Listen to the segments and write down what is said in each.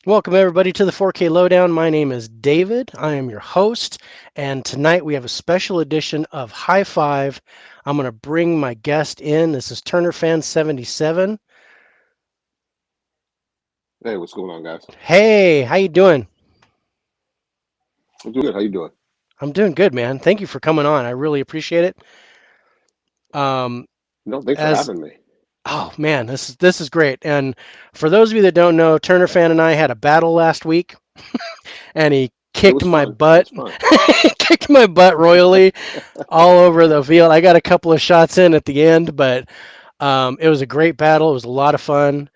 Welcome, everybody, to the 4K Lowdown. My name is David. I am your host, and tonight we have a special edition of Hi-5. I'm going to bring my guest in. This is Turnerfan77. Hey, what's going on, guys? Hey, how you doing? I'm doing good. How you doing? I'm doing good, man. Thank you for coming on. I really appreciate it. Um, No, thanks for as having me. Oh man, this is great. And for those of you that don't know, Turner Fan and I had a battle last week, and he It kicked was my fun. It butt. was fun. He kicked my butt royally all over the field. I got a couple of shots in at the end, but it was a great battle. It was a lot of fun,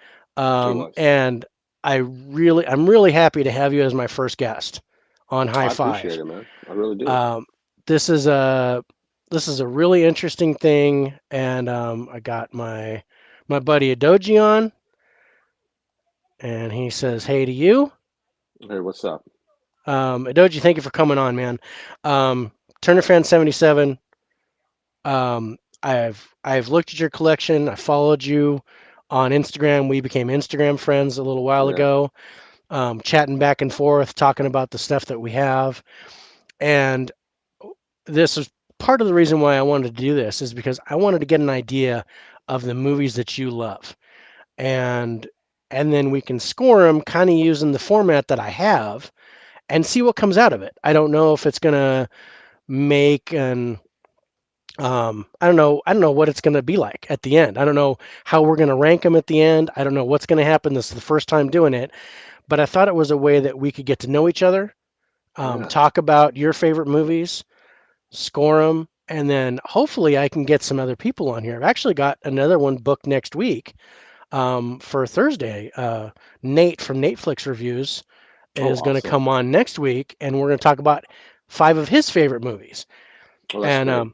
It was. and I'm really happy to have you as my first guest on High I appreciate Five. it, man. I really do. Um, this is a this is a really interesting thing, and I got my buddy Adoji on, and he says hey to you. Hey, what's up? Adoji, thank you for coming on, man. Um, Turnerfan77. I've looked at your collection. I followed you on Instagram. We became Instagram friends a little while Yeah. ago, chatting back and forth, talking about the stuff that we have. And this is part of the reason why I wanted to do this is because I wanted to get an idea of the movies that you love, and then we can score them kind of using the format that I have and see what comes out of it. I don't know if it's gonna make an I don't know what it's going to be like at the end. I don't know how we're going to rank them at the end. I don't know what's going to happen. This is the first time doing it, but I thought it was a way that we could get to know each other, Yeah. talk about your favorite movies, score them, and then hopefully I can get some other people on here. I've actually got another one booked next week for Thursday. Nate from Netflix Reviews Oh, is going to awesome. come on next week, and we're going to talk about five of his favorite movies. Oh, that's And great.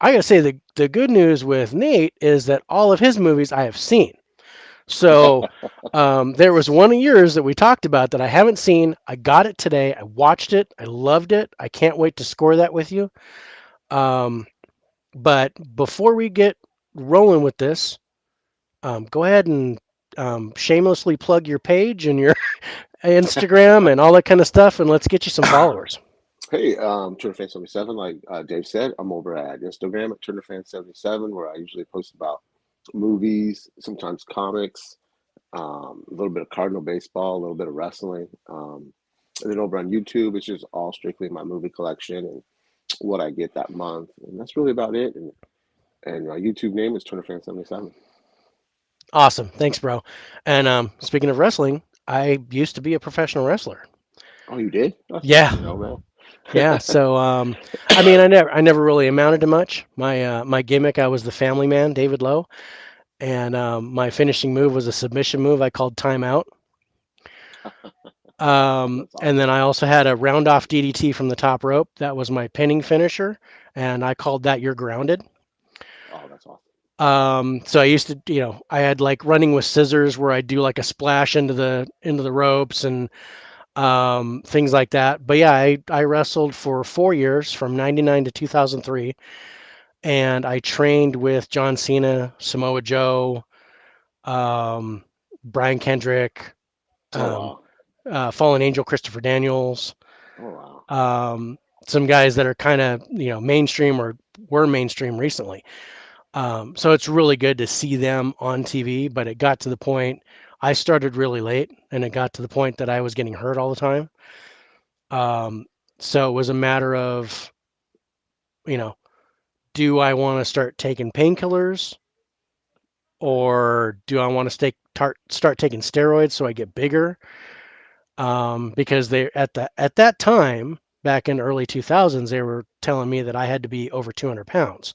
I gotta say the good news with Nate is that all of his movies I have seen. So there was one of yours that we talked about that I haven't seen. I got it today. I watched it. I loved it. I can't wait to score that with you. Um, but before we get rolling with this, go ahead and shamelessly plug your page and your Instagram and all that kind of stuff, and let's get you some followers. Hey, TurnerFan77, like Dave said, I'm over at Instagram at TurnerFan77, where I usually post about movies, sometimes comics, a little bit of Cardinal baseball, a little bit of wrestling. And then over on YouTube, it's just all strictly my movie collection and what I get that month. And that's really about it. And my YouTube name is TurnerFan77. Awesome, thanks, bro. And speaking of wrestling, I used to be a professional wrestler. Oh, you did? That's nice Yeah, to know, man. yeah. So, I mean, I never really amounted to much. My gimmick, I was the family man, David Lowe, and my finishing move was a submission move I called timeout. That's And then awesome. I also had a round off DDT from the top rope. That was my pinning finisher, and I called that "You're grounded." Oh, that's awesome. So I used to, I had like running with scissors where I do like a splash into the ropes and things like that. But yeah, I wrestled for 4 years from '99 to 2003, and I trained with John Cena, Samoa Joe, um, Brian Kendrick, Oh, um, wow. Fallen Angel, Christopher Daniels, Oh, wow. um, some guys that are kind of mainstream or were mainstream recently. So it's really good to see them on TV. But it got to the point I started really late, and it got to the point that I was getting hurt all the time. Um, so it was a matter of, you know, do I want to start taking painkillers or do I want to start taking steroids so I get bigger? Because they at that time back in the early 2000s, they were telling me that I had to be over 200 pounds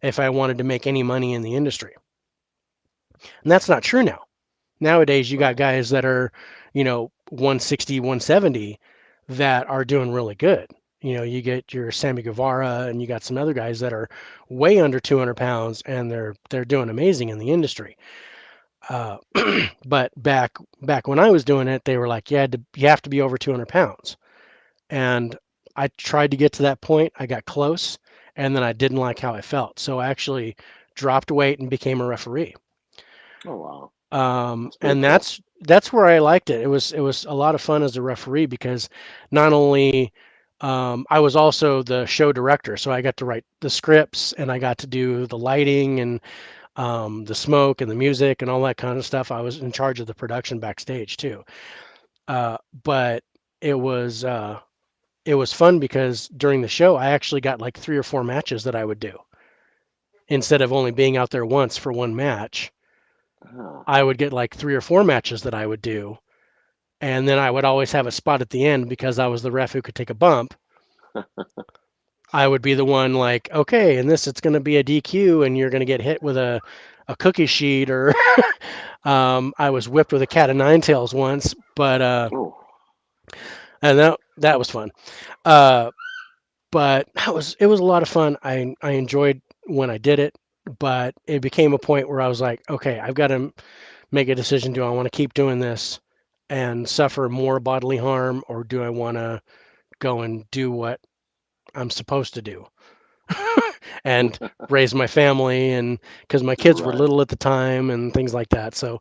if I wanted to make any money in the industry, and that's not true now. Nowadays, you got Right. guys that are, 160, 170 that are doing really good. You get your Sammy Guevara and you got some other guys that are way under 200 pounds and they're doing amazing in the industry. Uh, but back when I was doing it, they were like, you have to be over 200 pounds. And I tried to get to that point. I got close, and then I didn't like how I felt. So I actually dropped weight and became a referee. Oh, wow. That's pretty And cool. that's where I liked it. It was a lot of fun as a referee because not only I was also the show director, so I got to write the scripts and I got to do the lighting and the smoke and the music and all that kind of stuff. I was in charge of the production backstage too. But it was uh, it was fun because during the show I actually got like 3 or 4 matches that I would do instead of only being out there once for one match. Ah, I would get like 3 or 4 matches that I would do, and then I would always have a spot at the end because I was the ref who could take a bump. I would be the one like, okay, in this it's going to be a DQ, and you're going to get hit with a cookie sheet, or I was whipped with a cat of nine tails once, but oh, and that was fun. Uh, but it was a lot of fun. I enjoyed when I did it, but it became a point where I was like, okay, I've got to make a decision. Do I want to keep doing this and suffer more bodily harm, or do I want to go and do what I'm supposed to do and raise my family? And because my kids were right. little at the time and things like that. So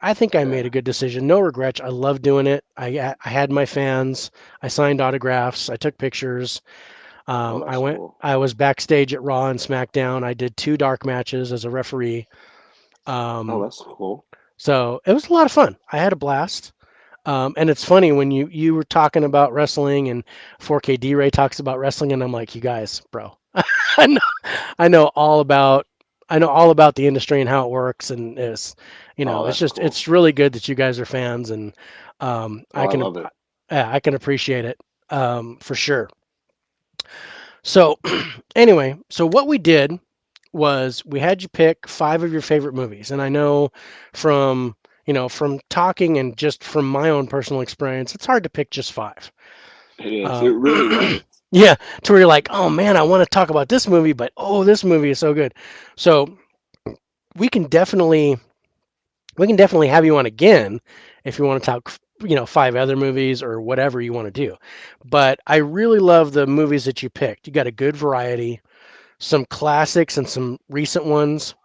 I think I made Yeah. a good decision. No regrets. I love doing it. I had my fans. I signed autographs. I took pictures. Oh, I that's went. cool. I was backstage at Raw and SmackDown. I did 2 dark matches as a referee. Oh, Um, that's cool. so it was a lot of fun. I had a blast. And it's funny when you were talking about wrestling and 4K D-Ray talks about wrestling, and I'm like, you guys, bro, I know, I know all about I know all about the industry and how it works, and Oh, it's that's just cool. it's really good that you guys are fans, and Oh, I love it. yeah, I can appreciate it for sure. So anyway, so what we did was we had you pick 5 of your favorite movies, and I know from from talking and just from my own personal experience, it's hard to pick just 5. It is. It Um, really was. yeah, to where you're like, oh man, I want to talk about this movie, but oh, this movie is so good. So we can definitely have you on again if you want to talk 5 other movies or whatever you want to do. But I really love the movies that you picked. You got a good variety, some classics and some recent ones.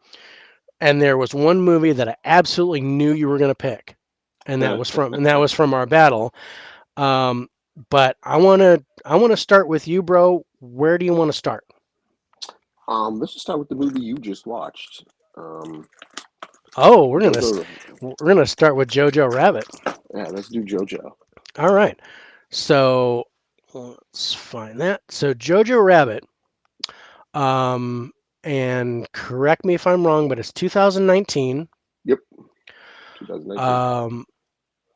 And there was one movie that I absolutely knew you were going to pick, and that was from our battle. Um, but I want to start with you, bro. Where do you want to start? Let's just start with the movie you just watched. Um, Oh, we're gonna Jojo. we're gonna start with Jojo Rabbit. Yeah, let's do Jojo. All right. So let's find that. So Jojo Rabbit. Um, and correct me if I'm wrong, but it's 2019. Yep, 2019. Um,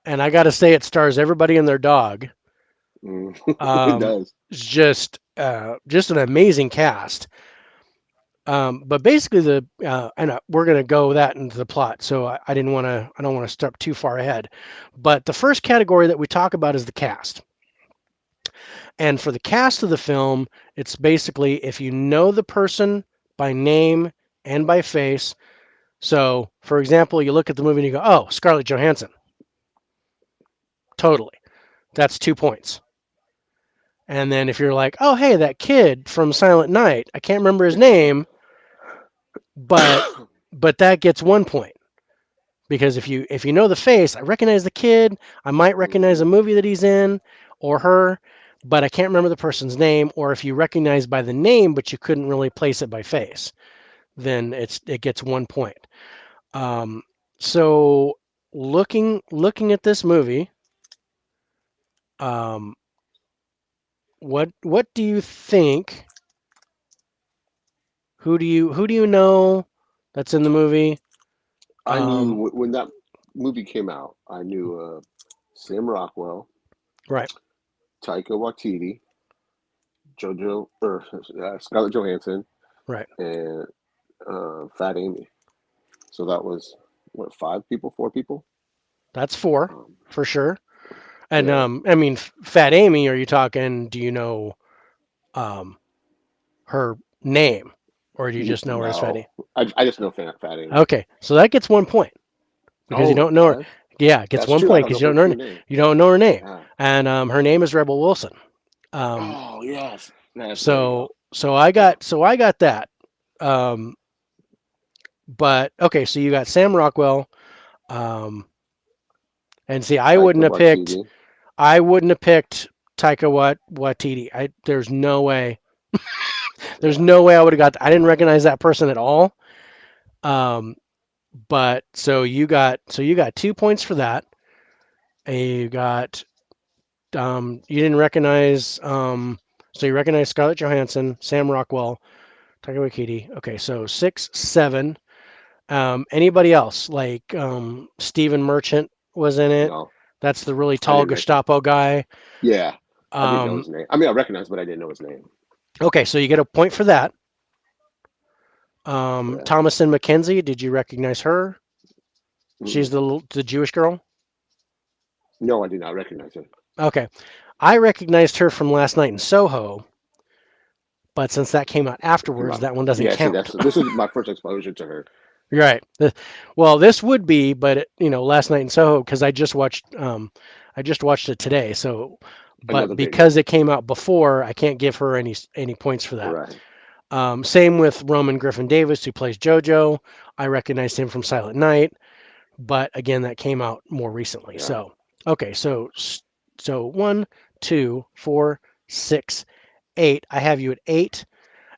and I got to say, it stars everybody and their dog. Mm, it Um, does. it's just an amazing cast. But basically, we're gonna go that into the plot. So I didn't want to. I don't want to step too far ahead. But the first category that we talk about is the cast. And for the cast of the film, it's basically if you know the person by name and by face. So, for example, you look at the movie and you go, "Oh, Scarlett Johansson." Totally. That's 2 points. And then if you're like, "Oh, hey, that kid from Silent Night. I can't remember his name, but that gets 1 point." Because if you know the face, I recognize the kid. I might recognize hmm a movie that he's in or her, but I can't remember the person's name. Or if you recognize by the name, but you couldn't really place it by face, then it gets 1 point. Um, so looking at this movie, um, what do you think? Who do you know that's in the movie? I knew Um, when that movie came out, I knew Sam Rockwell, right, Taika Waititi, Jojo, or Scarlett Johansson, right. and Fat Amy. So that was what, 5 people, 4 people? That's 4 Um, for sure. And yeah. I mean, Fat Amy, are you talking? Do you know um, her name, or do you just know her as Fatty? No, I just know Fat Amy. Okay, so that gets 1 point because you Oh, don't it know her. does. Yeah, it gets That's one true. I point don't because know her true name. you don't know her name, Yeah. and her name is Rebel Wilson. Um, Oh yes. Yes. There you so go. so I Yeah. got so I got that. Um, but okay, so you got Sam Rockwell. Um, and see, Taika Waititi. I wouldn't have picked Waititi. There's Yeah, no way I would have got. I didn't recognize that person at all. Um, but so you got 2 points for that. And you got you didn't recognize so you recognize Scarlett Johansson, Sam Rockwell, Taika Waititi. Okay, so 6, 7. Anybody else like Stephen Merchant was in it? no, That's the really I tall didn't recognize. Gestapo guy. Yeah, I didn't know Um, his name. I mean, I recognized, but I didn't know his name. okay, so you get a point for that. Yeah. Thomasin McKenzie, did you recognize her? She's Mm-mm. the Jewish girl. No, I did not recognize him. Okay, I recognized her from Last Night in Soho, but since that came out Came afterwards, out. that one doesn't Yeah, see, count. that's this was my first exposure to her. You're right. Well, this would be, but Last Night in Soho because I just watched it today. So, Another but great because movie. it came out before, I can't give her any points for that. Right. Same with Roman Griffin Davis, who plays JoJo. I recognized him from Silent Night, but again, that came out more recently. Yeah. So, okay, so 1, 2, 4, 6, 8. I have you at 8,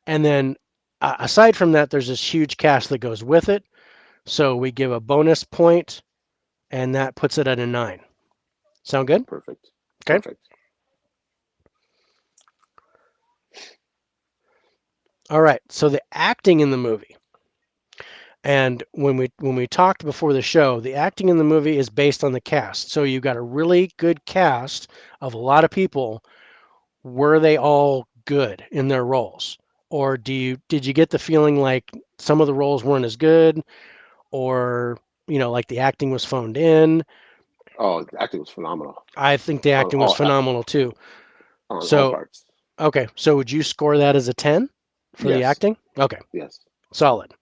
and then aside from that, there's this huge cast that goes with it. So we give a bonus point, and that puts it at a 9. Sound good? Perfect. Okay. Perfect. All right. So the acting in the movie, and when we talked before the show, the acting in the movie is based on the cast. So you got a really good cast of a lot of people. Were they all good in their roles, or did you get the feeling like some of the roles weren't as good, or like the acting was phoned in? Oh, the acting was phenomenal I think the on acting was all phenomenal too. on all So parts. okay, so would you score that as a 10 for the Yes. acting? Okay, Yes. solid.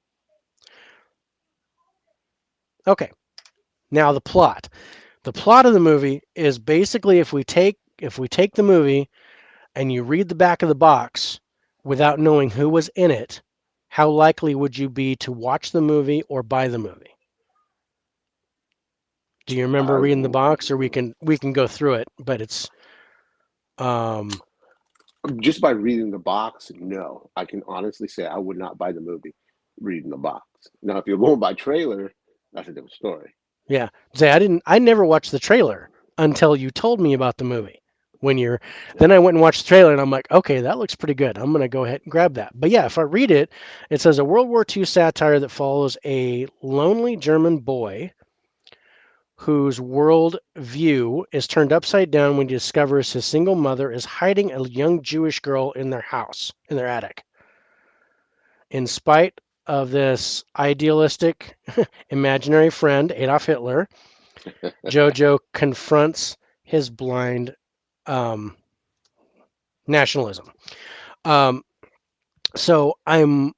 Okay, now the plot. The plot of the movie is basically if we take the movie and you read the back of the box without knowing who was in it, how likely would you be to watch the movie or buy the movie? Do you remember I reading the box, or we can go through it, but it's um just by reading the box, no. I can honestly say I would not buy the movie reading the box. Now, if you're going by trailer, that's a different story. yeah. Say I never watched the trailer until you told me about the movie. When you're Yeah. then I went and watched the trailer and I'm like, okay, that looks pretty good. I'm gonna go ahead and grab that. But yeah, if I read it, it says a World War II satire that follows a lonely German boy whose world view is turned upside down when he discovers his single mother is hiding a young Jewish girl in their house, in their attic. In spite of this idealistic imaginary friend, Adolf Hitler, Jojo confronts his blind um, nationalism. Um, so I'm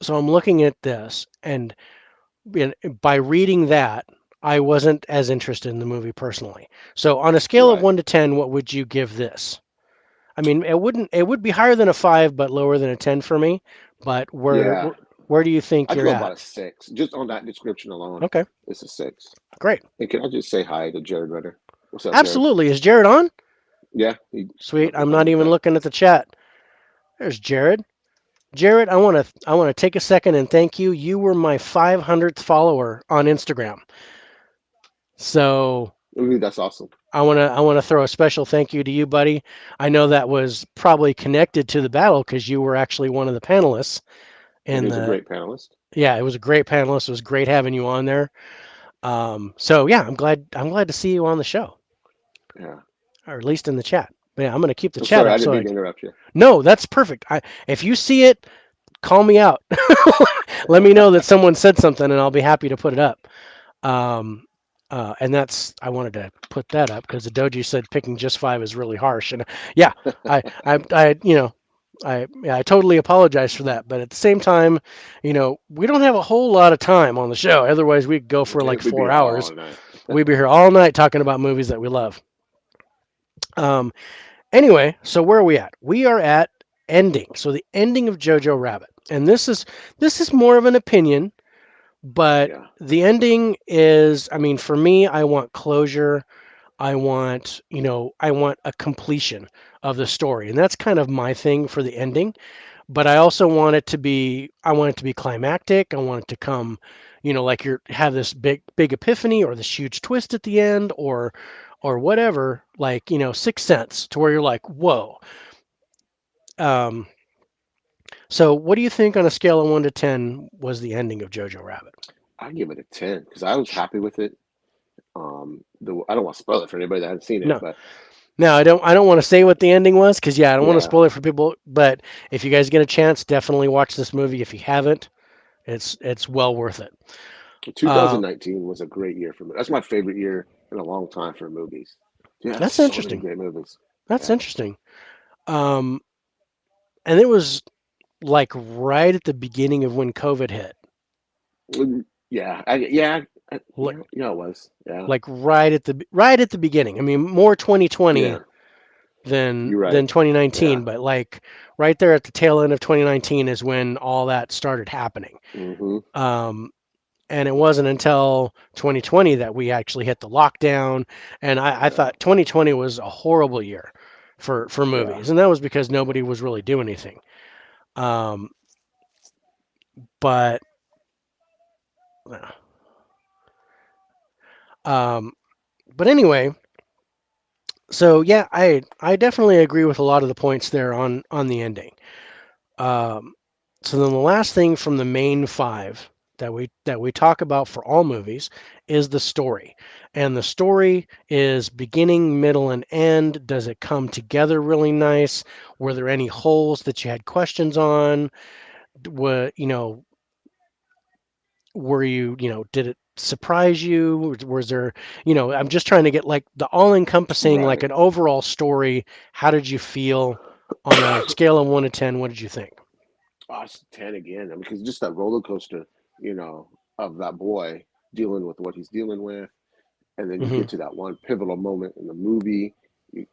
I'm looking at this, and by reading that, I wasn't as interested in the movie personally. So on a scale of Right. 1 to 10, what would you give this? I mean, it would be higher than a 5, but lower than a 10 for me. But Yeah. where do you think I'd you're go about at? a 6. Just on that description alone, Okay, it's a 6. great. And can I just say hi to Jared Ritter? What's up, Jared? Absolutely. Is Jared on? Yeah, he Sweet. left me a I'm not comment even back. looking at the chat. There's Jared. Jared, I want to take a second and thank you. You were my 500th follower on Instagram. So Ooh, that's awesome. I want to throw a special thank you to you, buddy. I know that was probably connected to the battle because you were actually one of the panelists And in he's a the great panelist. yeah, it was a great panelist. It was great having you on there. So yeah, I'm glad to see you on the show, Yeah. or at least in the chat. But yeah, I'm gonna keep the I'm chat sorry, I up didn't so mean to interrupt you. no, that's perfect. If you see it, call me out. Let me know that someone said something, and I'll be happy to put it up. Um, and that's I wanted to put that up because the doji said picking just 5 is really harsh, and yeah, I totally apologize for that. But at the same time, we don't have a whole lot of time on the show. Otherwise, we'd go for like We'd be 4 hours. all night. We'd be here all night talking about movies that we love. Um, anyway, so where are we at? We are at ending. So the ending of Jojo Rabbit, and this is more of an opinion, But Yeah. the ending is, I mean, for me, I want closure. I want, I want a completion of the story. And that's kind of my thing for the ending. But I also want it to be, I want it to be climactic. I want it to come, like you're have this big epiphany or this huge twist at the end or whatever, like, Sixth Sense to where you're like, whoa. Um, so what do you think on a scale of 1 to 10 was the ending of Jojo Rabbit? I give it a 10 because I was happy with it. I don't want to spoil it for anybody that hasn't seen it, No, but no, I don't want to say what the ending was because yeah, I don't want to yeah, spoil it for people. But if you guys get a chance, definitely watch this movie. If you haven't, it's well worth it. Uh, 2019 was a great year for me. That's my favorite year in a long time for movies. You had that's so many interesting. great movies. That's Yeah. interesting. Um, and it was like right at the beginning of when COVID hit, Yeah. Yeah. like Yeah. Yeah. It was. Yeah. like right at the beginning. I mean, more 2020 Yeah. than You're right. than 2019, Yeah. but like right there at the tail end of 2019 is when all that started happening. Hmm. Um, and it wasn't until 2020 that we actually hit the lockdown. And I Yeah. thought 2020 was a horrible year for Yeah. movies, and that was because nobody was really doing anything. Um, but um, but anyway, so yeah, I definitely agree with a lot of the points there on the ending. Um, so then the last thing from the main five that we talk about for all movies is the story. And the story is beginning, middle, and end. Does it come together really nice? Were there any holes that you had questions on? What were did it surprise you? Was there, I'm just trying to get like the all-encompassing, like Right. an overall story. How did you feel on a scale of 1 to 10? What did you think? Oh, it's 10 again. I mean, because just that roller coaster, of that boy dealing with what he's dealing with. And then you Hmm. get to that one pivotal moment in the movie, and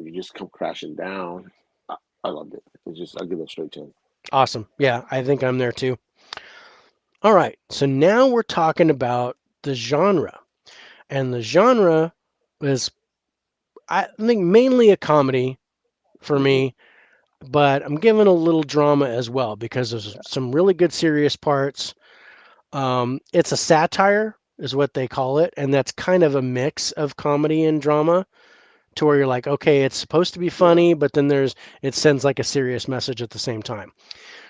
you just come crashing down. I, I loved it. It's just, I give it a straight 10. Awesome. Yeah, I think I'm there too. All right. So now we're talking about the genre. And the genre is, I think, mainly a comedy for Hmm. me, but I'm giving a little drama as well because there's some really good serious parts. It's a satire, is what they call it. And that's kind of a mix of comedy and drama to where you're like, okay, it's supposed to be Yeah. funny, but then it sends like a serious message at the same time.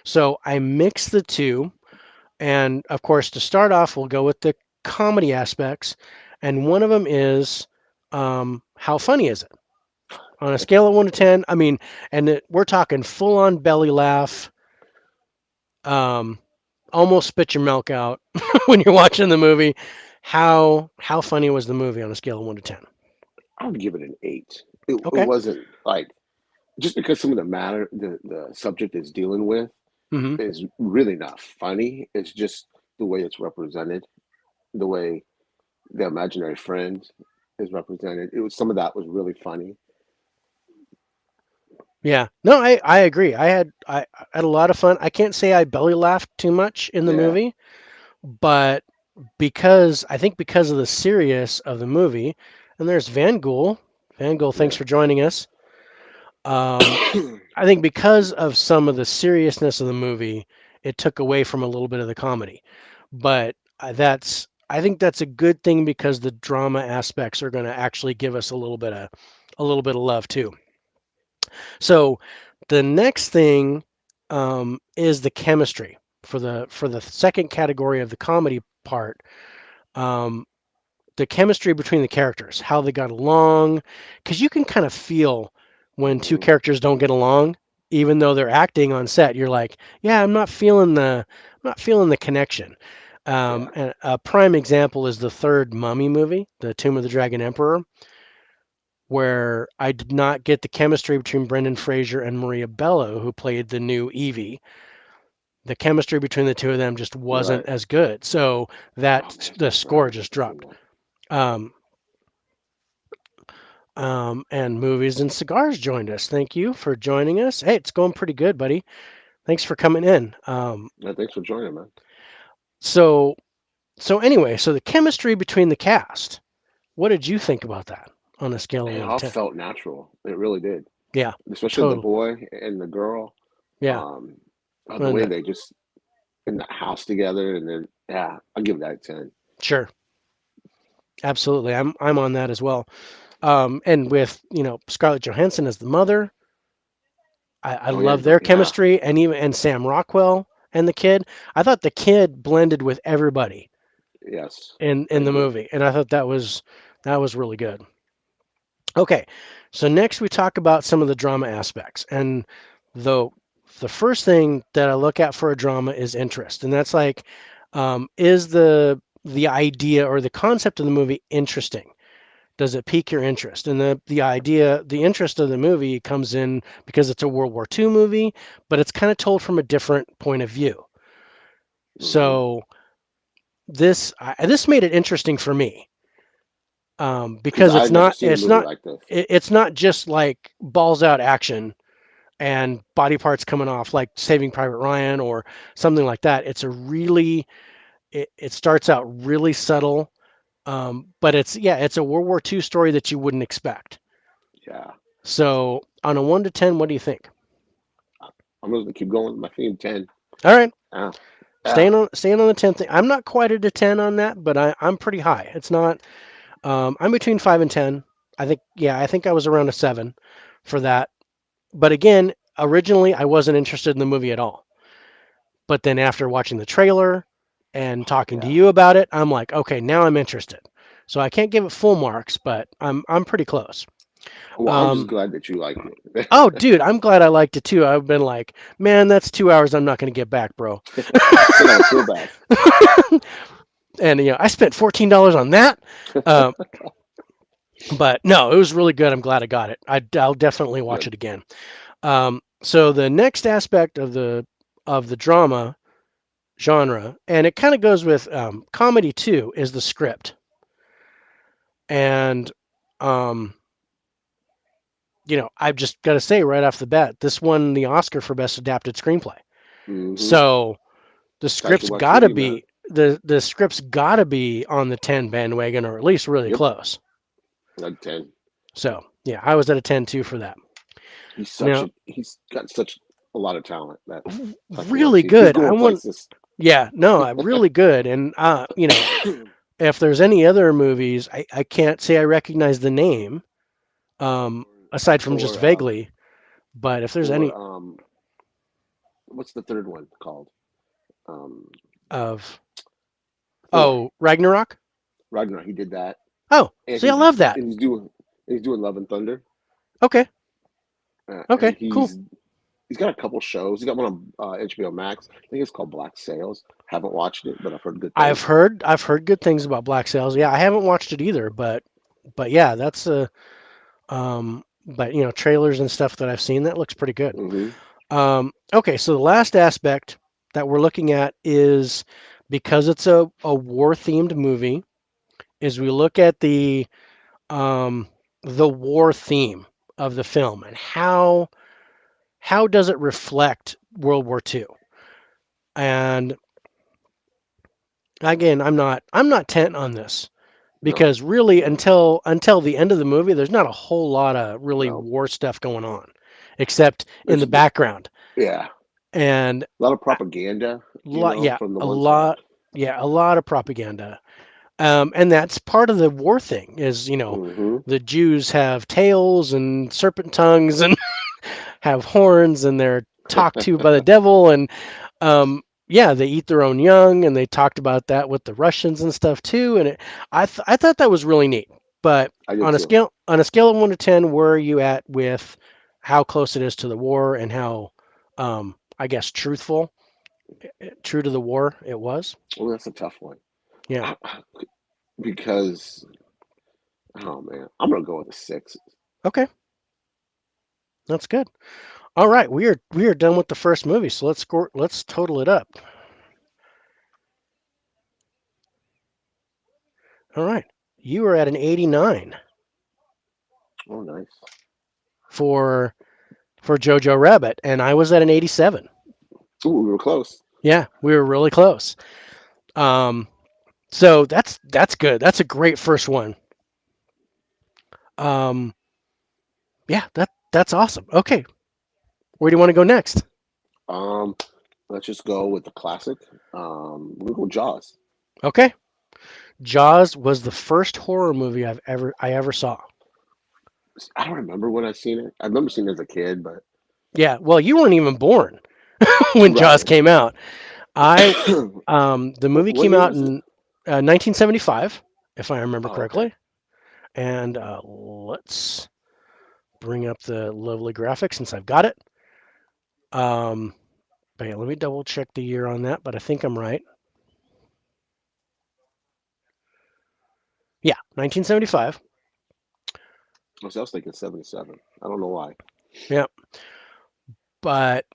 So I mix the two. And of course, to start off, we'll go with the comedy aspects. And one of them is how funny is it? On a scale of 1 to 10, I mean, we're talking full on belly laugh, um, almost spit your milk out when you're watching the movie. How funny was the movie on a scale of 1 to 10? I would give it an 8. It Okay. wasn't like, just because some of the subject it's dealing with Hmm. is really not funny. It's just the way it's represented, the way the imaginary friend is represented. Some of that was really funny. Yeah. No, I agree. I had a lot of fun. I can't say I belly laughed too much in the Yeah. movie, but because of the serious of the movie, and there's Van Gool. Van Gool, thanks Yeah. for joining us. Um, I think because of some of the seriousness of the movie, it took away from a little bit of the comedy. But I think that's a good thing because the drama aspects are going to actually give us a little bit of love too. So the next thing is the chemistry for the second category of the comedy part. Um, the chemistry between the characters, how they got along, because you can kind of feel when two Hmm. characters don't get along, even though they're acting on set. You're like, yeah, I'm not feeling the connection. Yeah. And a prime example is the third Mummy movie, The Tomb of the Dragon Emperor, where I did not get the chemistry between Brendan Fraser and Maria Bello, who played the new Evie. The chemistry between the two of them just wasn't Right. as good. So Oh that man, the I forgot score about just the thing dropped. one. Um, and Movies and Cigars joined us. Thank you for joining us. Hey, it's going pretty good, buddy. Thanks for coming in. Yeah, thanks for joining, man. So So anyway, so the chemistry between the cast. What did you think about that on a scale of It one to all 10? felt natural. It really did. Yeah, Especially the totally. boy and the girl. Yeah, Um, the and way they just in the house together, and then yeah, I'll give that a 10. sure, absolutely. I'm on that as well. And with Scarlett Johansson as the mother, I Oh yeah, love their yeah, chemistry, and even and Sam Rockwell and the kid. I thought the kid blended with everybody yes, I in the agree. movie, and I thought that was really good. Okay, so next we talk about some of the drama aspects, and the the first thing that I look at for a drama is interest, and that's like, is the idea or the concept of the movie interesting? Does it pique your interest? And the interest of the movie comes in because it's a World War II movie, but it's kind of told from a different point of view. Hmm. So this made it interesting for me, Because because I had never seen a movie like this. it's not just like balls out action and body parts coming off like Saving Private Ryan or something like that. It starts out really subtle, but it's a World War II story that you wouldn't expect. Yeah, So on a 1 to 10, what do you think? I'm gonna keep going with my theme 10. All right, Yeah, yeah. staying on the 10 thing. I'm not quite at a 10 on that, but I'm pretty high. It's not. I'm between 5 and 10. I think I was around a 7 for that. But again, originally I wasn't interested in the movie at all. But then after watching the trailer and talking to Yeah. you about it, I'm like, okay, now I'm interested. So I can't give it full marks, but I'm pretty close. Well, I'm just Um, glad that you liked it. oh, dude, I'm glad I liked it too. I've been like, man, that's 2 hours I'm not going to get back, bro. So now I feel bad. And I spent $14 on that. Um, but no, it was really good. I'm glad I got it. I'll definitely watch Good. it again. So the next aspect of the drama genre, and it kind of goes with comedy too, is the script. And um, I've just got to say right off the bat, this won the Oscar for best adapted screenplay. Hmm. So the It's actually script's what got to TV, man. be the script's got to be on the 10 bandwagon, or at least really Yep, close. like 10. So yeah, I was at a 10 too for that. Now, He's got such a lot of talent. That fucking what really TV. He's good. I going want places. Yeah, no, really good. And if there's any other movies, I can't say I recognize the name, um, aside from just for vaguely. But if there's for any what's the third one called? Um, of Thor. Ragnarok. Ragnar. He did that, Oh, and see, I love that. he's doing Love and Thunder, Okay, and okay, cool. he's got a couple shows. He's got one on HBO Max. I think it's called Black Sails. Haven't watched it, but I've heard good things. I've heard good things about Black Sails. Yeah, I haven't watched it either, but yeah, that's but trailers and stuff that I've seen, that looks pretty good. Hmm. Okay, so the last aspect that we're looking at is, because it's a war themed movie, is we look at um, the war theme of the film and how does it reflect World War II. And again, I'm not 10 on this, No, because really no, until the end of the movie, there's not a whole lot of really no. war stuff going on, except in There's the background. yeah, And a lot of I- propaganda, yeah, from the a one side. lot, yeah, a lot of propaganda. And that's part of the war thing is, Hmm. the Jews have tails and serpent tongues and have horns, and they're talked to by the devil. And yeah, they eat their own young, and they talked about that with the Russians and stuff too. And I thought that was really neat. But I did too. on a scale of 1 to 10, where are you at with how close it is to the war, and how, I guess, true to the war it was? Well, that's a tough one Yeah. because oh man, I'm gonna go with a 6. Okay, that's good. All right, we are done with the first movie, so let's total it up. All right, you are at an 89 Oh, nice. for Jojo Rabbit, and I was at an 87. Ooh, we were close. Yeah, we were really close. Um, So that's good. That's a great first one. Um, yeah, that's awesome. Okay, where do you want to go next? Um, let's just go with the classic. We'll go Jaws. Okay, Jaws was the first horror movie I ever saw. I don't remember when I seen it. I remember seeing it as a kid, but Yeah, well, you weren't even born when Jaws right. came out. I the movie What came year out was it? in 1975, if I remember Oh, okay. correctly. And let's bring up the lovely graphics since I've got it. Um, but yeah, let me double check the year on that, but I think I'm right. Yeah, 1975. I was thinking 77. I don't know why. Yeah, but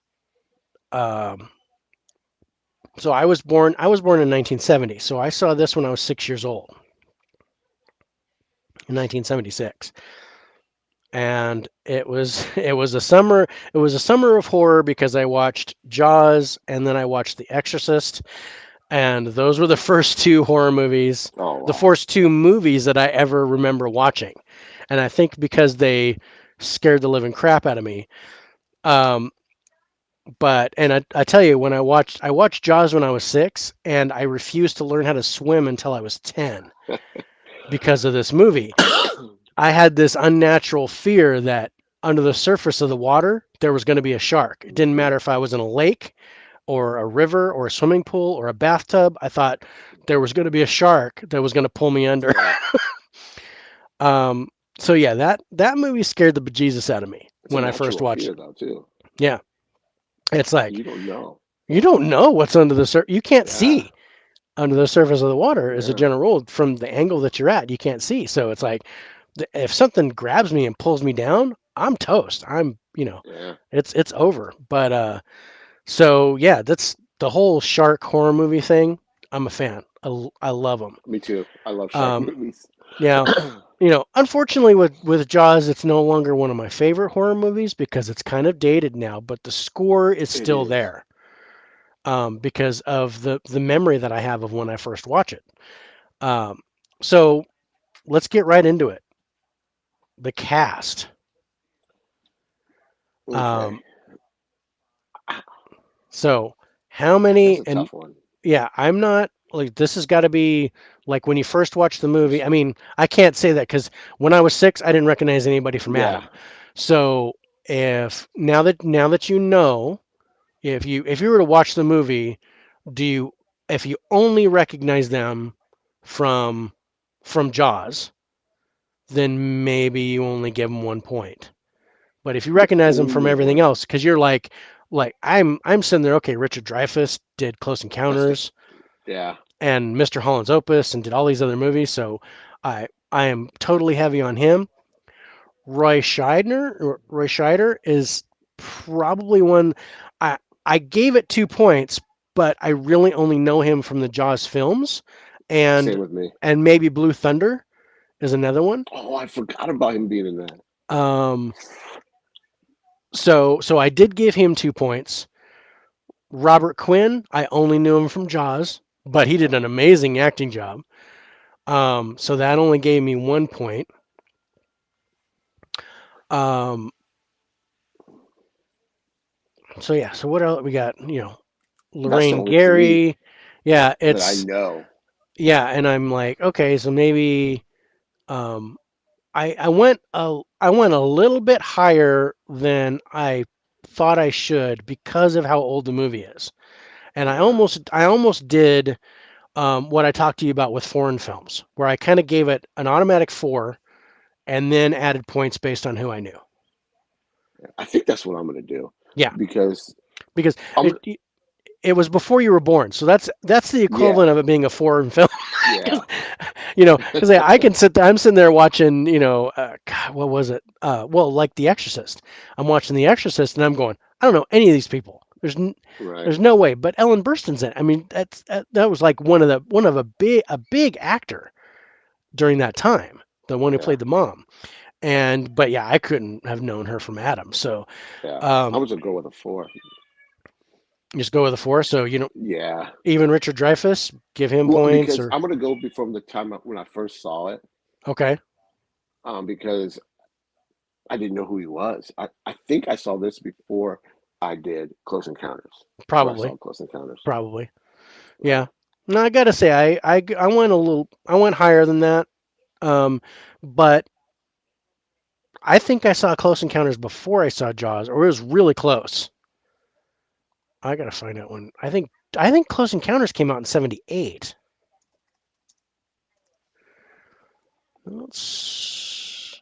um, so I was born in 1970. So I saw this when I was 6 years old in 1976, and it was a summer of horror because I watched Jaws and then I watched The Exorcist, and those were the first two horror movies, Oh, the wow. first two movies that I ever remember watching, and I think because they scared the living crap out of me. Um, but and I tell you, when I watched Jaws when I was 6, and I refused to learn how to swim until I was 10 because of this movie. I had this unnatural fear that under the surface of the water there was going to be a shark. It didn't Hmm. matter if I was in a lake or a river or a swimming pool or a bathtub. I thought there was going to be a shark that was going to pull me under. Yeah. um, so yeah, that movie scared the bejesus out of me It's a when I first natural watched fear, it. though, too. Yeah, it's like You don't know. you don't know what's under the surface. You can't Yeah. see under the surface of the water as a Yeah. general rule from the angle that you're at. You can't see. So it's like if something grabs me and pulls me down, I'm toast. Yeah. It's over. But so yeah, that's the whole shark horror movie thing. I'm a fan. I love them. Me too. I love shark Um, movies. now, unfortunately with Jaws, it's no longer one of my favorite horror movies because it's kind of dated now. But the score is It still is. there because of the memory that I have of when I first watch it. Um, so let's get right into it. The cast. Okay. Um, so how That's many? a And tough one. yeah, I'm not like this has got to be like when you first watched the movie. I mean, I can't say that because when I was 6, I didn't recognize anybody from Yeah. Adam. So if now that you know, if you were to watch the movie, do you if you only recognize them from Jaws, then maybe you only give them 1 point. But if you recognize them from everything Ooh, else, because you're like I'm sitting there, okay, Richard Dreyfuss did Close that's the. Encounters Yeah. and Mr. Holland's Opus and did all these other movies, so I am totally heavy on him. Roy Scheider is probably one I I gave it 2 points, but I really only know him from the Jaws films, Same and with me. maybe Blue Thunder is another one. Oh, I forgot about him being in that. Um, so I did give him 2 points. Robert Quinn, I only knew him from Jaws, but he did Okay. an amazing acting job. So that only gave me 1 point. Um, so yeah, so what else we got? That's the Lorraine only three Gary. Yeah, that I it's know. yeah, and I'm like, okay, so maybe um, I went a little bit higher than I thought I should because of how old the movie is, and Yeah. I almost did what I talked to you about with foreign films, where I kind of gave it an automatic 4 and then added points based on who I knew. I think that's what I'm gonna do Yeah, because because I'm. it was before you were born, so that's the Yeah. equivalent of it being a foreign film. Yeah. Because I can sit there, I'm sitting there watching, God, what was it? Well, like The Exorcist. I'm watching The Exorcist, and I'm going, I don't know any of these people. Right. There's no way. But Ellen Burstyn's in it. I mean, that was like one of a big actor during that time, the one who Yeah. played the mom. And but yeah, I couldn't have known her from Adam. So Yeah. I um, was gonna go with a 4. Just go with a 4. So you know, Yeah. even Richard Dreyfuss, give him Well, points because or I'm gonna go from the time when I first saw it, okay, because I didn't know who he was. I think I saw this before I did Close Encounters, before I probably, saw Close Encounters. probably, Uh, yeah. No, I gotta say, I went a little, I went higher than that. Um, but I think I saw Close Encounters before I saw Jaws, or it was really close. I gotta find out when. I think Close Encounters came out in '78.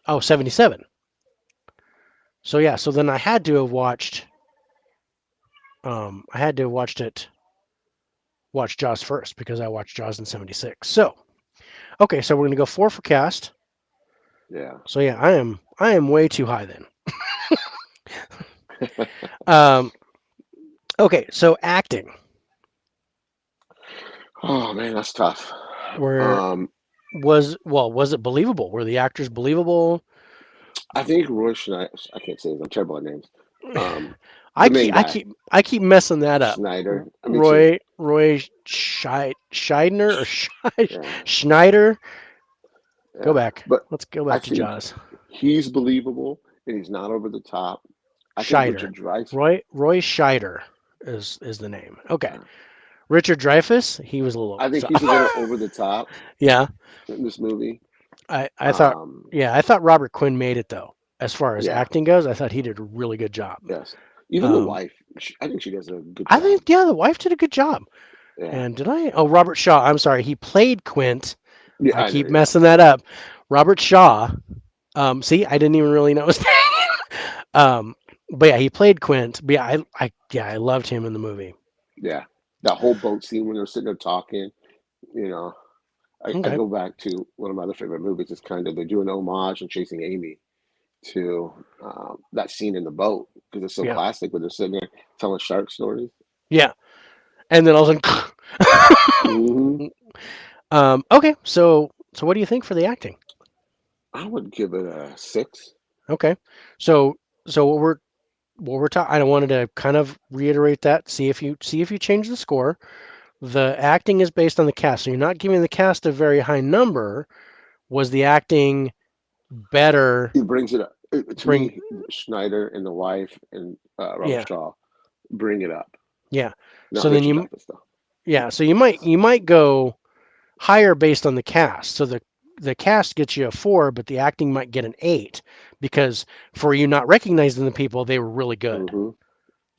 Oh, '77. So yeah, so then I had to have watched. I had to have watched Jaws first because I watched Jaws in '76. So okay, so we're gonna go 4 for cast. yeah. So yeah, I am way too high then. Um, okay, so acting. Oh man, that's tough. Where Um, was it believable? Were the actors believable? I think Roy Schneider. I can't say his. I'm terrible at names. I The keep main I guy, keep I keep messing that up. Schneider. Me too. Roy Scheidner or Yeah, Schneider. Go yeah. back. But Let's go I back to think Jaws. he's believable and he's not over the top. I think Scheider. Richard Dreyfuss. Roy Scheider is the name. Okay. Uh, Richard Dreyfuss. He was a little over I the think top. he's a little over the top Yeah. in this movie. I thought. Um, Yeah. I thought Robert Quinn made it though. As far as yeah, acting goes, I thought he did a really good job. yes. Even the Um, wife, I think she does a good I job. think yeah, the wife did a good job. Yeah, And did I? Oh, Robert Shaw. I'm sorry. He played Quint. yeah. I I know. keep Yeah, messing that up. Robert Shaw. See, I didn't even really know his name. But yeah, he played Quint. But yeah, I loved him in the movie. yeah. That whole boat scene when they're sitting there talking. You know, I Okay. go back to one of my other favorite movies. It's kind of they do an homage in Chasing Amy to that scene in the boat because it's so Yeah. classic when they're sitting there telling shark stories. Yeah. And then all of a Hmm. sudden, okay. So what do you think for the acting? I would give it a 6. Okay. So so what we're talking. I wanted to kind of reiterate that. See if you change the score. The acting is based on the cast, so you're not giving the cast a very high number. Was the acting better? It brings it up to Bring me. Schneider and the wife and Robert yeah, Shaw bring it up. yeah. Not So then Richard you Dreyfuss though. yeah, so you might go higher based on the cast. So the cast gets you a 4, but the acting might get an 8 because for you not recognizing the people, they were really good. Hmm.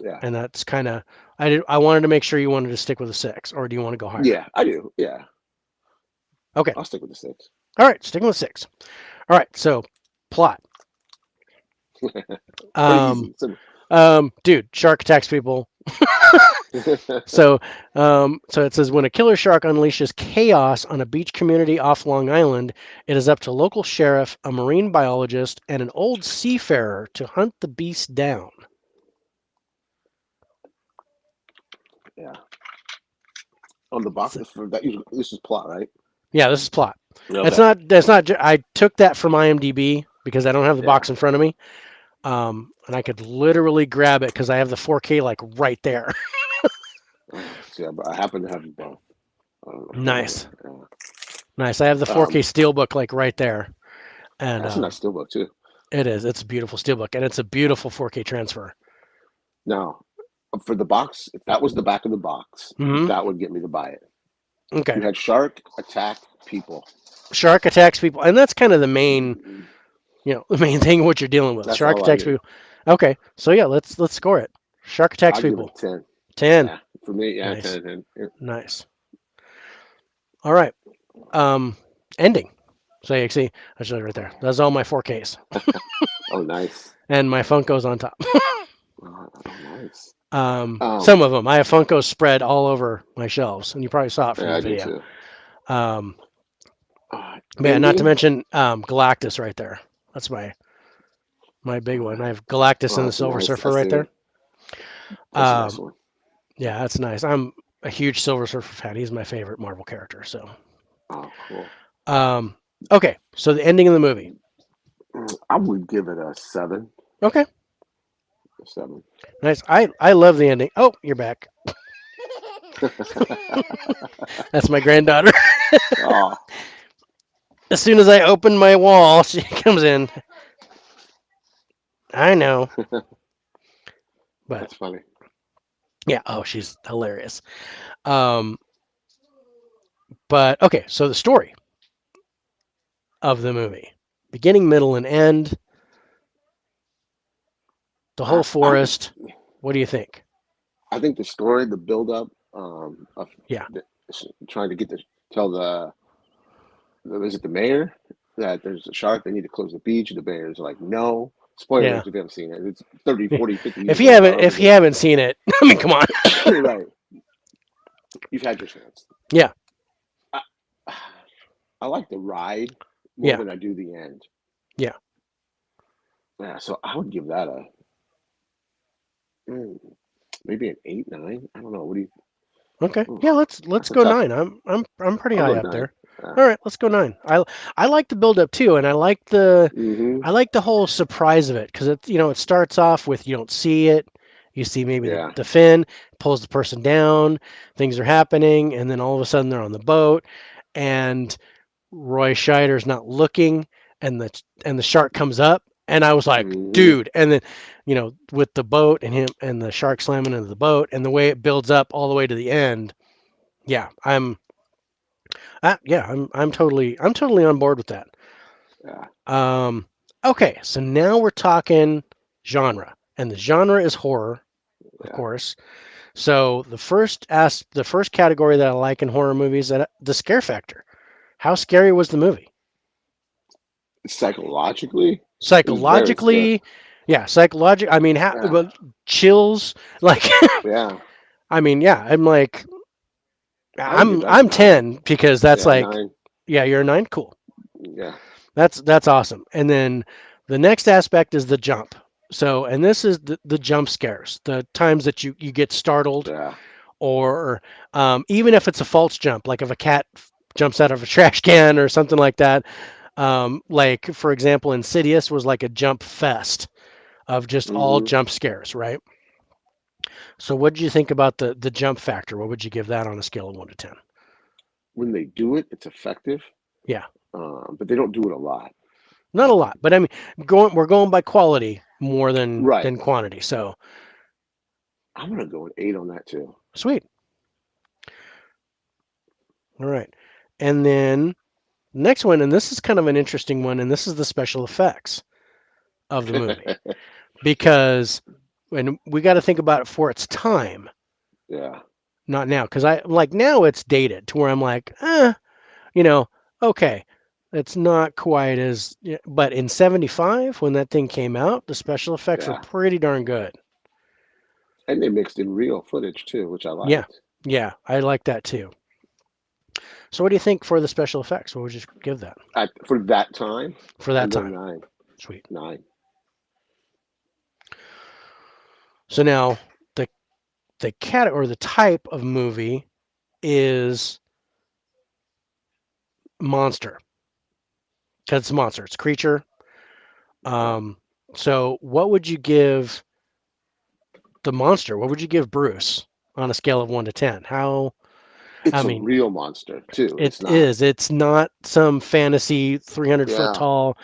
Yeah, And that's kind of I wanted to make sure you wanted to stick with a 6 or do you want to go higher? yeah, I do. Yeah, Okay. I'll stick with the 6. All right, sticking with 6. All right, so plot. Pretty Um easy. Simple. dude, shark attacks people. So it says when a killer shark unleashes chaos on a beach community off Long Island, it is up to local sheriff, a marine biologist, and an old seafarer to hunt the beast down. Yeah. On the box, So- for that, this is plot, right? yeah, this is plot. It's Okay. not. That's not. I took that from IMDb because I don't have the Yeah. box in front of me, and I could literally grab it because I have the 4K like right there. See, I happen to have them both. I don't know if you Nice, know. nice. I have the Yeah. 4K steelbook like right there, and That's a nice steelbook too. it is. It's a beautiful steelbook, and it's a beautiful 4K transfer. Now, for the box, if that was the back of the box, Hmm. that would get me to buy it. Okay. You had shark attack people. Shark attacks people, and that's kind of the main, the main thing what you're dealing with. That's Shark all I attacks need. people. Okay, so yeah, let's score it. Shark attacks I'll give it people. a 10. 10. Yeah, for me, yeah, Nice, 10, 10. Yeah. nice. All right. Um, ending. So you see, that's right there. That's all my 4Ks, Oh, nice. and my Funkos on top. Oh, nice. Some Um, of them I have Funkos spread all over my shelves, and you probably saw it from yeah, the I do video. too. Um, but yeah, not to Ending. mention Galactus right there. That's my big one. I have Galactus Oh, and the that's a Silver nice. I Surfer right see there. it. That's a nice Um, one. yeah, that's nice. I'm a huge Silver Surfer fan. He's my favorite Marvel character. So, Oh, cool. um, okay. So the ending of the movie. I would give it a 7. Okay. 7. Nice. I love the ending. Oh, you're back. That's my granddaughter. Oh, As soon as I open my wall, she comes in. I know, but that's funny. yeah. Oh, she's hilarious. Um, but okay, so the story of the movie, beginning, middle, and end, the whole I forest. What do you think? I think the story, the build up, of Yeah, the, trying to get to tell is it the mayor that there's a shark, they need to close the beach. The mayor's like, no. yeah. Spoilers if you haven't seen it. It's 30, Yeah. 40, 50 If years you old. I haven't don't if think you haven't seen it, I mean, come on. right. You've had your chance. Yeah, I, I like the ride more yeah, than I do the end. yeah. Yeah, so I would give that a mm, maybe an 8, 9. I don't know. What do you? Okay. Oof, Yeah, let's that's a go tough. 9. I'm pretty I'll high go up 9. there. All right, let's go 9. I like the build up too, and Mm-hmm. I like the whole surprise of it because it starts off with you don't see it. You see maybe Yeah. the fin pulls the person down, things are happening, and then all of a sudden they're on the boat, and Roy Scheider's not looking, and the shark comes up, and I was like, Mm-hmm. dude, and then with the boat and him and the shark slamming into the boat, and the way it builds up all the way to the end, yeah, I'm totally on board with that. Yeah. Um, okay, so now we're talking genre, and the genre is horror, of Yeah. course. So the first category that I like in horror movies that the scare factor. How scary was the movie? Psychologically, it was very scary. Psychologically, yeah, psychologic. I mean, Yeah. well, chills. Like, Yeah. I mean, yeah, I'm like, I would give that a I'm 9. 10 because that's Yeah, like, 9. yeah, you're a 9. Cool. Yeah. That's awesome. And then the next aspect is the jump. So, and this is the jump scares, the times that you get startled, Yeah. or even if it's a false jump, like if a cat jumps out of a trash can or something like that. Like for example, Insidious was like a jump fest of just all Mm-hmm. jump scares, right? So, what did you think about the jump factor? What would you give that on a scale of 1 to 10? When they do it, it's effective, Yeah, but they don't do it a lot. not a lot, but I mean, we're going by quality more Right. than quantity. So, I'm gonna go an 8 on that too. sweet. All right, and then next one, and this is kind of an interesting one, and this is the special effects of the movie because when we got to think about it for its time, Yeah. not now, because I like now it's dated to where I'm like, you know, okay, it's not quite as, yeah, but in 75, when that thing came out, the special effects were Yeah. pretty darn good. And they mixed in real footage too, which I Yeah. liked. Yeah. I like that too. So, what do you think for the special effects? What would you give that For that time, for I'd that go time? 9. Sweet. 9. So, now the, cat or the type of movie is monster because it's a monster, it's a creature. Okay. Um, so, what would you give the monster? What would you give Bruce on a scale of 1 to 10? How, I It's a mean, real monster too. it It's not. is. It's not some fantasy 300-foot Yeah. tall.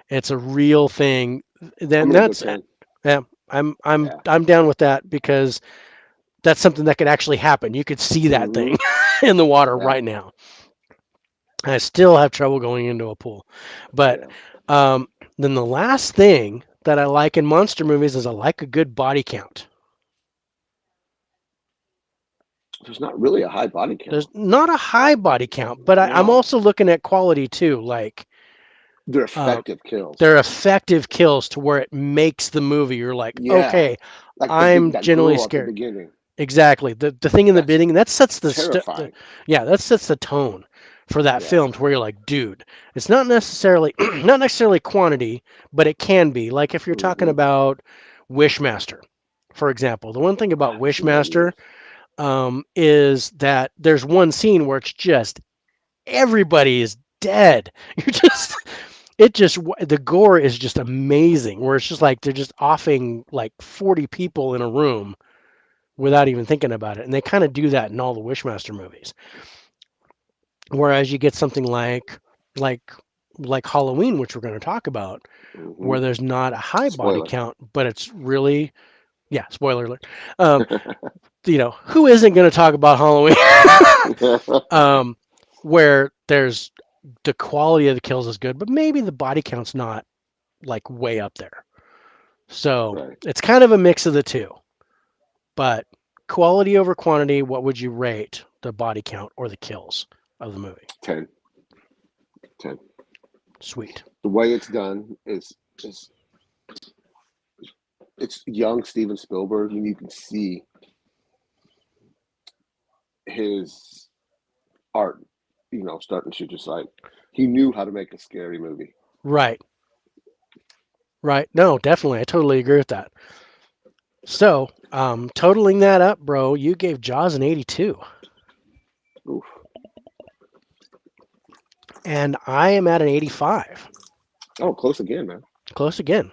It's a real thing. I'm Then gonna go that's 10. yeah. Yeah. I'm down with that because that's something that could actually happen. You could see that Mm-hmm. thing in the water Yeah. right now. I still have trouble going into a pool, but Yeah. um, then the last thing that I like in monster movies is I like a good body count. There's not really a high body There's count. not a high body count, but I'm No. also looking at quality too. Like They're uh, effective kills. they're effective kills to where it makes the movie. You're like, Yeah. okay, Like I'm that genuinely girl at the scared. beginning. Exactly. The thing in the That's beginning that sets the terrifying. yeah, that sets the tone for that Yeah. film to where you're like, dude, it's not necessarily not necessarily quantity, but it can be. Like if you're talking Mm-hmm. about Wishmaster, for example. The one thing I about haven't seen that in Wishmaster years. is that there's one scene where it's just everybody is dead. You're just it just the gore is just amazing. Where it's just like they're just offing like 40 people in a room without even thinking about it, and they kind of do that in all the Wishmaster movies. Whereas you get something like like Halloween, which we're going to talk about, Hmm. where there's not a high body Spoiler. count, but it's really, yeah, spoiler alert. Um, who isn't going to talk about Halloween? um, where there's the quality of the kills is good, but maybe the body count's not like way up there. So Right. it's kind of a mix of the two. But quality over quantity, what would you rate the body count or the kills of the movie? 10. 10. Sweet. The way it's done is it's young Steven Spielberg, and you can see his art, starting to just like he knew how to make a scary movie. Right. Right. No, definitely. I totally agree with that. So, totaling that up, bro, you gave Jaws an 82. Oof. And I am at an 85. Oh, close again, man. Close again.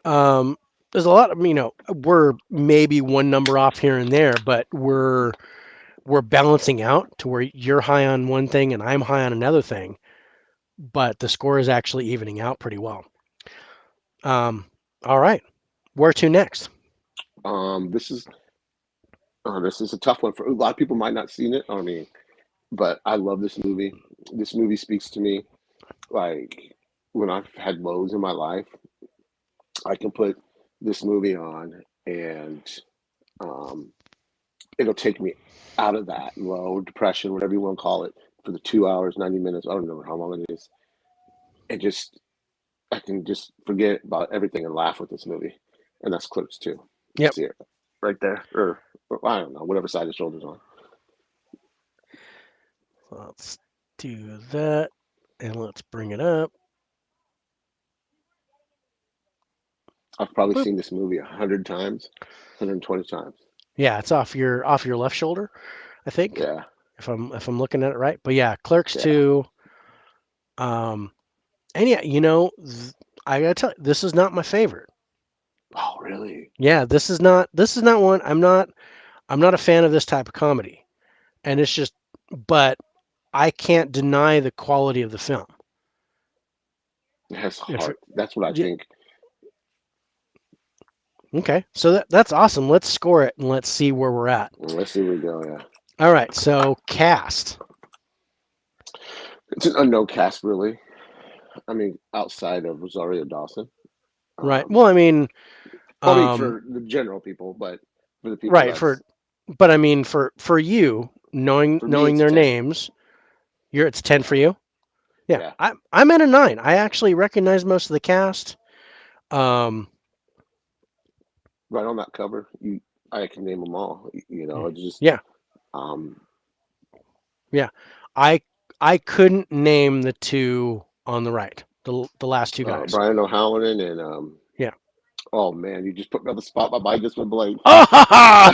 Um, there's a lot of, we're maybe one number off here and there, but we're balancing out to where you're high on one thing and I'm high on another thing, but the score is actually evening out pretty well. Um, all right. Where to next? Um, this is this is a tough one for a lot of people. Might not seen it. I mean, but I love this movie. This movie speaks to me. Like when I've had lows in my life, I can put this movie on, and um, it'll take me out of that low depression, whatever you want to call it, for the 2 hours, 90 minutes. I don't remember how long it is. And just I can just forget about everything and laugh with this movie. And that's Clerks too. Yep. See it right there, or I don't know, whatever side the shoulder's on. Let's do that and let's bring it up. I've probably Boop. seen this movie 100 times, 120 times. Yeah, it's off your left shoulder, I think, Yeah, if I'm looking at it right. But yeah, Clerks yeah. 2. Um, and yeah, I gotta tell you, this is not my favorite. Oh, really? Yeah, this is not one. I'm not a fan of this type of comedy, and it's just, but I can't deny the quality of the film. It has If heart. That's what I yeah, think. okay, so that's awesome. Let's score it and let's see where we're at. Let's see where we go. Yeah, All right, so cast. it's an unknown cast, really. I mean, outside of Rosario Dawson. Right. Um, Well, I mean, I mean, um, for the general people, but for the people right that's but I mean for you knowing for me, knowing it's a their 10. names, it's 10 for you. Yeah, Yeah, I'm at a 9. I actually recognize most of the cast. Um, right on that cover, I can name them all. It's just yeah, um, yeah. I I couldn't name the two on the right, the last two guys. Brian O'Halloran and Yeah. oh man, you just put me on the spot. My mind just went blank. Oh, ha, ha!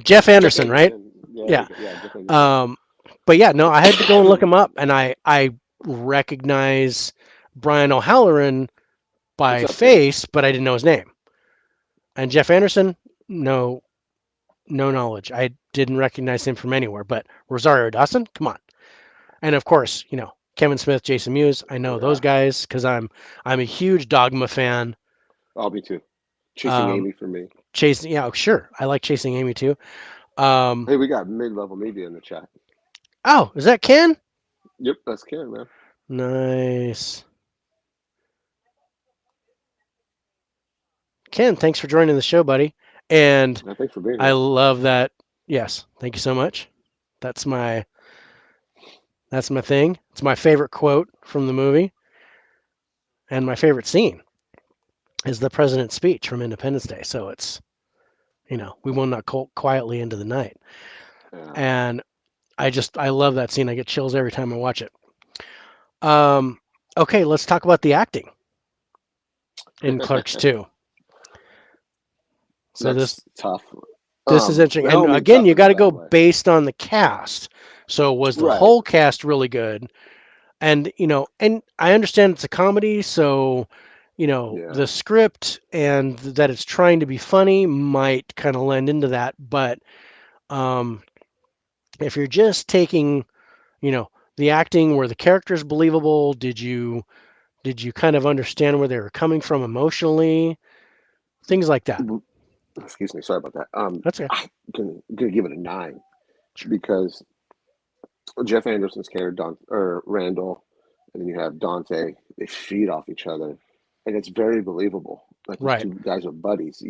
Jeff Jeff Anderson, right? Anderson. Yeah, there Yeah. you go. Yeah, Jeff Anderson. Um, but yeah, no, I had to go and look him up, and I recognize Brian O'Halloran It's by up there. face, but I didn't know his name. And Jeff Anderson, no, no knowledge. I didn't recognize him from anywhere. But Rosario Dawson, come on. And of course, Kevin Smith, Jason Mewes. I know those Yeah, guys because I'm a huge Dogma fan. I'll be too. Chasing Um, Amy for me. Chasing, yeah, sure. I like Chasing Amy too. Um, Hey, we got mid-level media in the chat. oh, is that Ken? Yep, that's Ken, man. Nice. Ken, thanks for joining the show, buddy. And Thanks for being I here. love that. Yes, thank you so much. That's my that's my thing. It's my favorite quote from the movie, and my favorite scene is the president's speech from Independence Day. So it's we will not quietly into the night, Yeah. and I love that scene. I get chills every time I watch it. Um, okay, let's talk about the acting in Clerks 2. So this That's tough. this is interesting, I and don't mean again, tough you in a got to bad go way. based on the cast. So was the Right. whole cast really good? And and I understand it's a comedy, so Yeah. the script and that it's trying to be funny might kind of lend into that. But um, if you're just taking you know the acting, were the characters believable? Did you kind of understand where they were coming from emotionally? Things like that. Excuse me. Sorry about that. That's okay. I'm gonna give it a 9 Sure. because Jeff Anderson's character or Randall, and then you have Dante. They feed off each other, and it's very believable. Like these Right. two guys are buddies,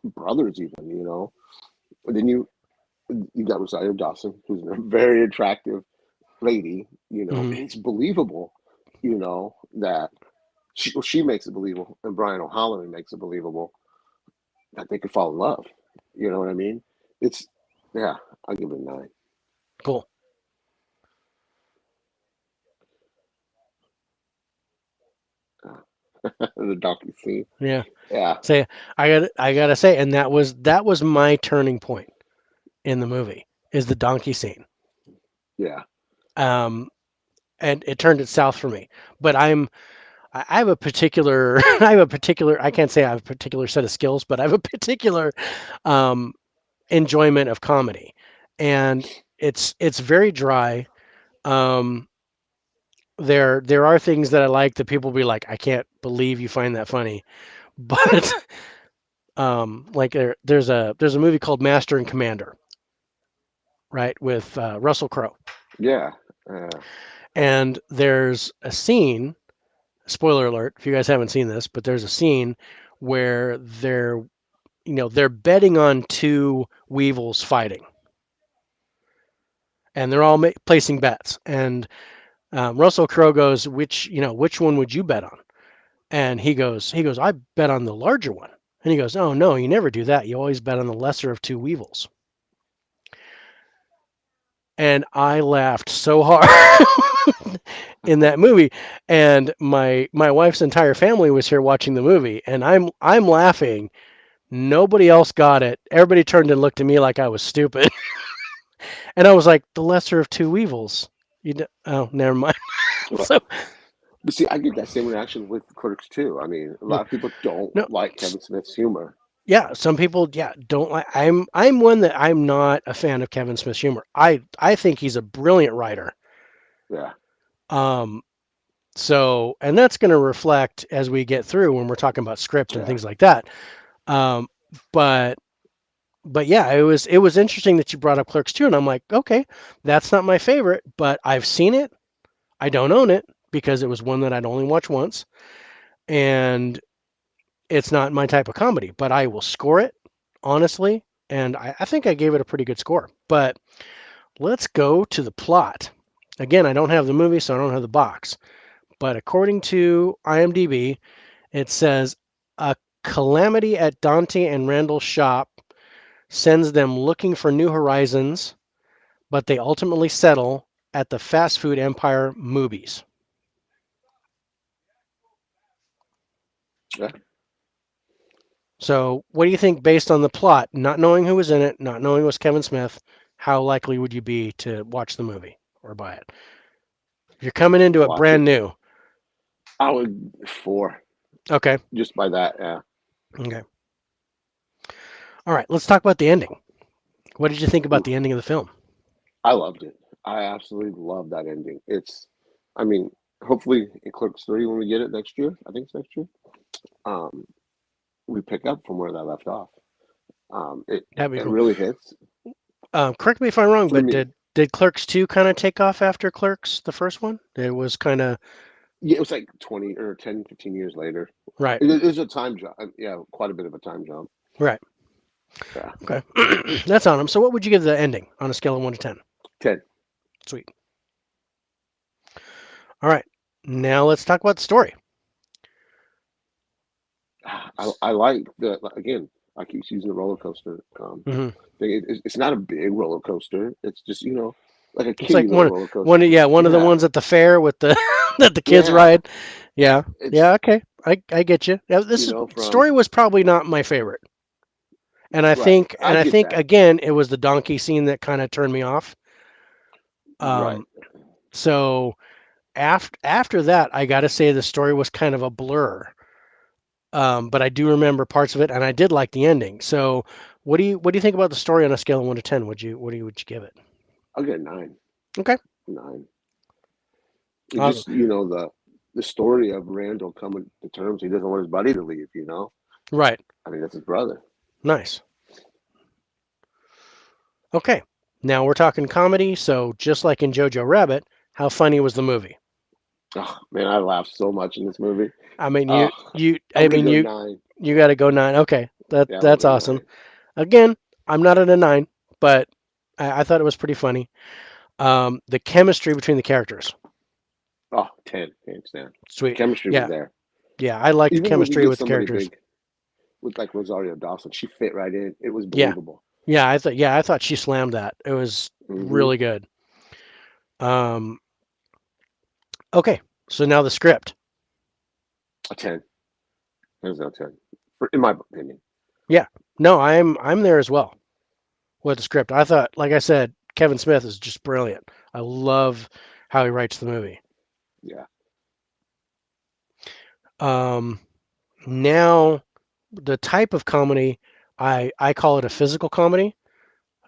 brothers even. And then you got Rosario Dawson, who's a very attractive lady. Hmm. And it's believable. That she makes it believable, and Brian O'Halloran makes it believable that they could fall in love. You know what I mean? It's yeah. I'll give it a 9. Cool. The donkey scene. Yeah. Yeah, Say I gotta say, and that was my turning point in the movie is the donkey scene. yeah, Um, and it turned it south for me. But I have a particular I can't say I have a particular set of skills, but I have a particular um, enjoyment of comedy, and it's very dry. Um, there are things that I like that people be like, I can't believe you find that funny, but like there's a movie called Master and Commander, right, with Russell Crowe, yeah. Uh, and there's a scene. Spoiler alert if you guys haven't seen this, but there's a scene where they're betting on two weevils fighting, and they're all placing bets. And Russell Crowe goes, which one would you bet on? And he goes, I bet on the larger one. And he goes, oh no, you never do that. You always bet on the lesser of two weevils. And I laughed so hard in that movie, and my wife's entire family was here watching the movie, and I'm laughing. Nobody else got it. Everybody turned and looked at me like I was stupid. And I was like, the lesser of two evils. Oh, never mind. well, So but see, I get that same reaction with Clerks too. I mean, a yeah, lot of people don't no, like Kevin Smith's humor. yeah. Some people, yeah, don't like. I'm one that I'm not a fan of Kevin Smith's humor. I think he's a brilliant writer. Yeah, Um, and that's going to reflect as we get through when we're talking about script and yeah. things like that. Um, but yeah, it was interesting that you brought up Clerks 2, and I'm like, okay, that's not my favorite, but I've seen it. I don't own it because it was one that I'd only watch once, and it's not my type of comedy. But I will score it honestly, and I think I gave it a pretty good score. But let's go to the plot. Again, I don't have the movie, so I don't have the box. But according to IMDb, it says a calamity at Dante and Randall's shop sends them looking for new horizons, but they ultimately settle at the fast food empire Moobies. Yeah. So, what do you think based on the plot, not knowing who was in it, not knowing it was Kevin Smith, how likely would you be to watch the movie or buy it? If you're coming into it Watch brand it. new. I would 4 Okay. just by that. Yeah, Okay. All right, let's talk about the ending. What did you think about the oof, ending of the film? I loved it. I absolutely love that ending. I mean, hopefully in Clerks 3 when we get it next year. I think it's next year. Um, we pick up from where that left off. It That'd be it cool. really hits Correct me if I'm wrong, for but me. did Clerks 2 kind of take off after Clerks, the first one? It was kind of Yeah, it was like 20 or 10, 15 years later. right, It is a time jump. Yeah, quite a bit of a time jump. right. Yeah, Okay, that's on them. So, what would you give the ending on a scale of 1 to 10? 10. Sweet. All right, now let's talk about the story. I like the again. I keep using the roller coaster Hmm. thing. It's not a big roller coaster. It's just like a It's kiddie like little one, roller one, coaster. yeah, one of the Yeah, ones at the fair with the that the kids yeah. ride. Yeah, yeah, It's okay, I get you. Yeah, from story was probably not my favorite, and I right. think I get that. again it was the donkey scene that kind of turned me off. Right. Um, so After that, I got to say the story was kind of a blur. But I do remember parts of it, and I did like the ending. So, what do you think about the story on a scale of 1 to 10? Would you give it? I'll get 9. Okay, 9. It awesome. just, the story of Randall coming to terms. He doesn't want his buddy to leave. Right, I mean, that's his brother. nice. Okay, now we're talking comedy. So, just like in Jojo Rabbit, how funny was the movie? Oh man, I laughed so much in this movie. I mean, Oh, I I'm gonna mean, go 9. you got to go 9. Okay, Yeah, I'm gonna that's go awesome. 9. Again, I'm not at a 9, but I thought it was pretty funny. The chemistry between the characters, Oh, 10, hands down. sweet. Chemistry was Yeah, there. yeah, I liked the Even when you chemistry get with the somebody characters. big with like Rosario Dawson, she fit right in. It was Yeah, believable. I thought she slammed that. It was Hmm. really good. Um, okay, so now the script. A 10. Hands down 10. In my opinion. Yeah, no, I'm there as well with the script. I thought, like I said, Kevin Smith is just brilliant. I love how he writes the movie. Yeah. Um, now the type of comedy, I call it a physical comedy.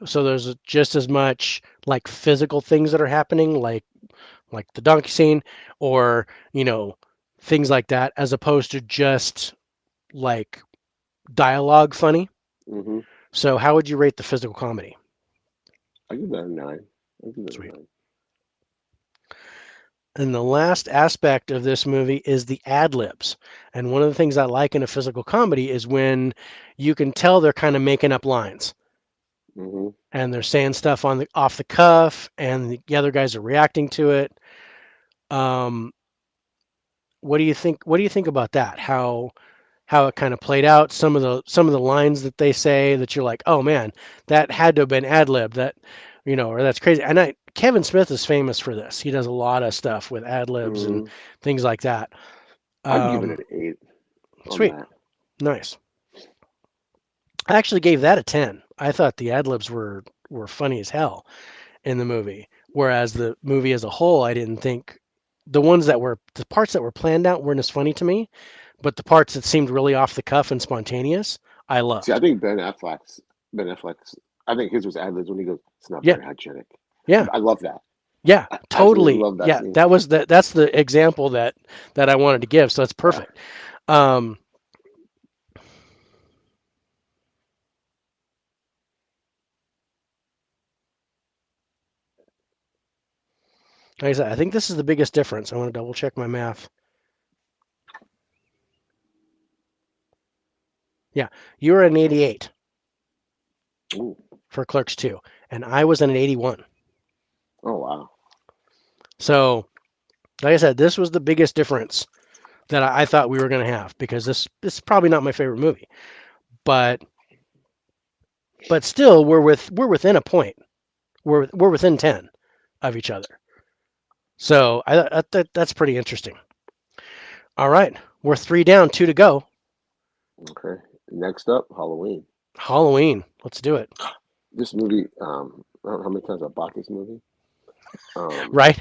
So there's just as much like physical things that are happening, like the donkey scene, or you know things like that, as opposed to just like dialogue funny. Hmm. So how would you rate the physical comedy? I give that a 9. I give that a Sweet. 9. And the last aspect of this movie is the ad libs. And one of the things I like in a physical comedy is when you can tell they're kind of making up lines Hmm. and they're saying stuff on the off the cuff, and the other guys are reacting to it. Um, what do you think? What do you think about that? How it kind of played out? Some of the lines that they say that you're like, oh man, that had to have been ad lib. That or that's crazy. And Kevin Smith is famous for this. He does a lot of stuff with ad libs and Hmm. things like that. I'd give it Um, an 8 on Sweet, that. nice. I actually gave that a 10. I thought the ad libs were funny as hell in the movie, whereas the movie as a whole, I didn't think the parts that were planned out weren't as funny to me, but the parts that seemed really off the cuff and spontaneous, I See, I loved. think Ben Affleck's, I think his was ad libs when he goes, "It's not Yeah, very hygienic." yeah, I love that. yeah, I absolutely totally. love that Yeah, scene. that's the example that I wanted to give. So that's Yeah. perfect. Um, like I said, I think this is the biggest difference. I want to double check my math. Yeah, you were an 88 Ooh. for Clerks 2, and I was an 81. Oh wow. So, like I said, this was the biggest difference that I thought we were going to have because this is probably not my favorite movie, but still we're within a point. We're within 10 of each other. So that's pretty interesting. All right, we're 3 down, 2 to go. Okay. Next up, Halloween. Halloween. Let's do it. This movie, I don't know how many times I bought this movie. Um, Right?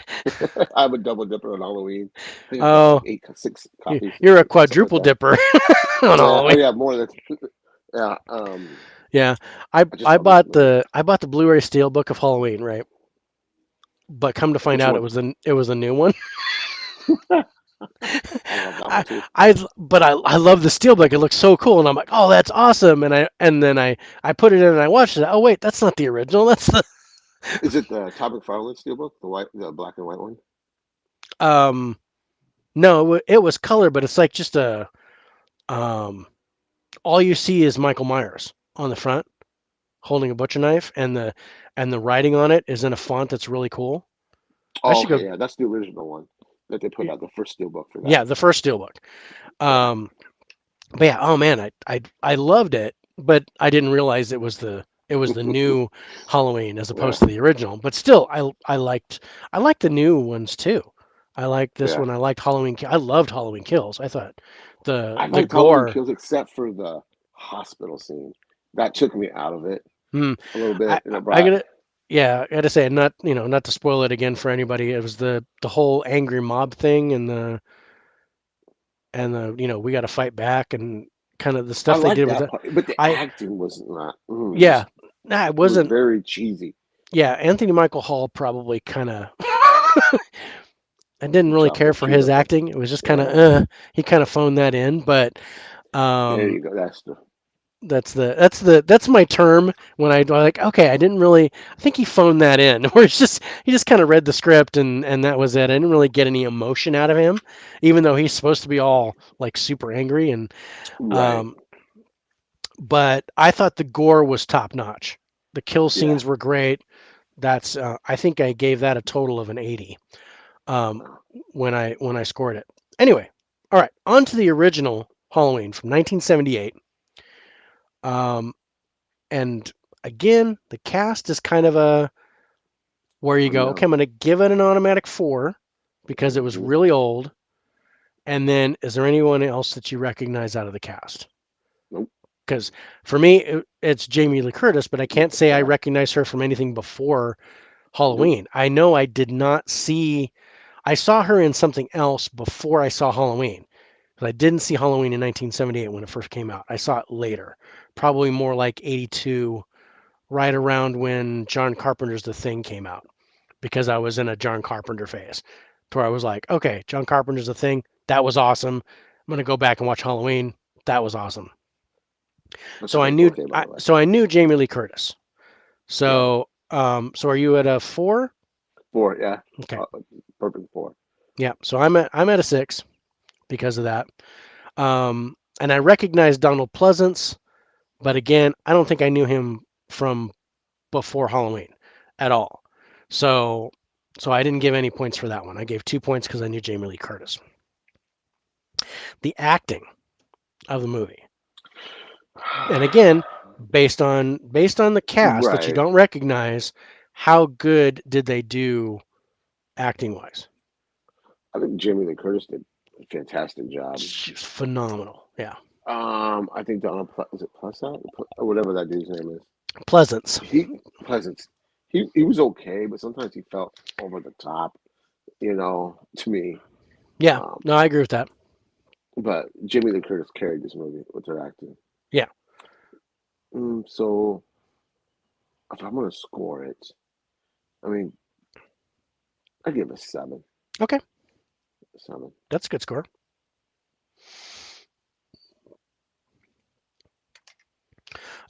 I have a double dipper on Halloween. I think I bought like Oh, 6 copies, you're a something like quadruple that. dipper on Yeah. Oh Halloween. yeah, more than yeah. Yeah, I I just I love this bought movie. the Blu-ray Steelbook of Halloween, right? But come to find Which out, one? it was a new one. I love that one I too. I love the steelbook. It looks so cool, and I'm like, oh, that's awesome. And then I put it in and I watched it. Oh wait, that's not the original. That's the Is it the Todd McFarlane Steelbook, the black and white one? um no, it was color, but it's like just a um all you see is Michael Myers on the front holding a butcher knife, and the writing on it is in a font that's really cool. I Oh, should go. okay, yeah, that's the original one that they put out, the first Steelbook for that. Yeah, the first steelbook. Yeah, Um, But yeah, oh man, I loved it, but I didn't realize it was the new Halloween as yeah, opposed to the original. But still, I liked the new ones too. I liked this yeah. one. I liked Halloween. I loved Halloween Kills. I thought I the liked Halloween gore. Kills except for the hospital scene. That took me out of it Hmm, a little I bit, and it I brought. get it. yeah, I gotta say, not not to spoil it again for anybody. It was the whole angry mob thing and the we got to fight back and kind of the I stuff they like did with that it. part, but the I acting was not. Yeah, Just nah, it it was wasn't. very cheesy. Yeah, Anthony Michael Hall probably kind of. I didn't really Chop care it, for chewed his up. acting. It was just kind of Yeah, he kind of phoned that in, but there um you go. That's the that's my term when I like okay, I didn't really I think he phoned that in where it's just he just kind of read the script and that was it. I didn't really get any emotion out of him even though he's supposed to be all like super angry and right. um but I thought the gore was top notch. The kill Yeah. scenes were great. That's I think I gave that a total of an 80 um, Wow. when I scored it. Anyway, all right, on to the original Halloween from 1978. Um, and again, the cast is kind of a where you go. Okay, I'm Unknown. going to give it an automatic 4 because it was Hmm. really old. And then, is there anyone else that you recognize out of the cast? Nope. Because for me, it's Jamie Lee Curtis, but I can't say I Yeah. recognize her from anything before Nope. Halloween. I know I did not see. I saw her in something else before I saw Halloween. But I didn't see Halloween in 1978 when it first came out. I saw it later, probably more like 82, right around when John Carpenter's The Thing came out, because I was in a John Carpenter phase, to where I was like, okay, John Carpenter's The Thing, that was awesome. I'm gonna go back and watch Halloween. That was awesome. That's a So I great knew, bouquet, by the way. I knew Jamie Lee Curtis. Right. So are you at a 4? Four. Yeah. Okay, Uh, Perfect four. yeah. So I'm at a 6 because of that. And I recognize Donald Pleasance, but again, I don't think I knew him from before Halloween at all. So so I didn't give any points for that one. I gave 2 points because I knew Jamie Lee Curtis. The acting of the movie, and again, based on the cast that you Right. don't recognize, how good did they do acting wise? I think Jamie Lee Curtis did a fantastic job. She's phenomenal. Yeah, I think is it Plus or whatever that dude's name is. Pleasance. He Pleasance. He was okay, but sometimes he felt over the top. To me. Yeah, Um, no, I agree with that. but Jamie Lee Curtis carried this movie with her acting. Yeah, So if I'm gonna score it, I mean, I give it a seven. okay, Seven. that's a good score.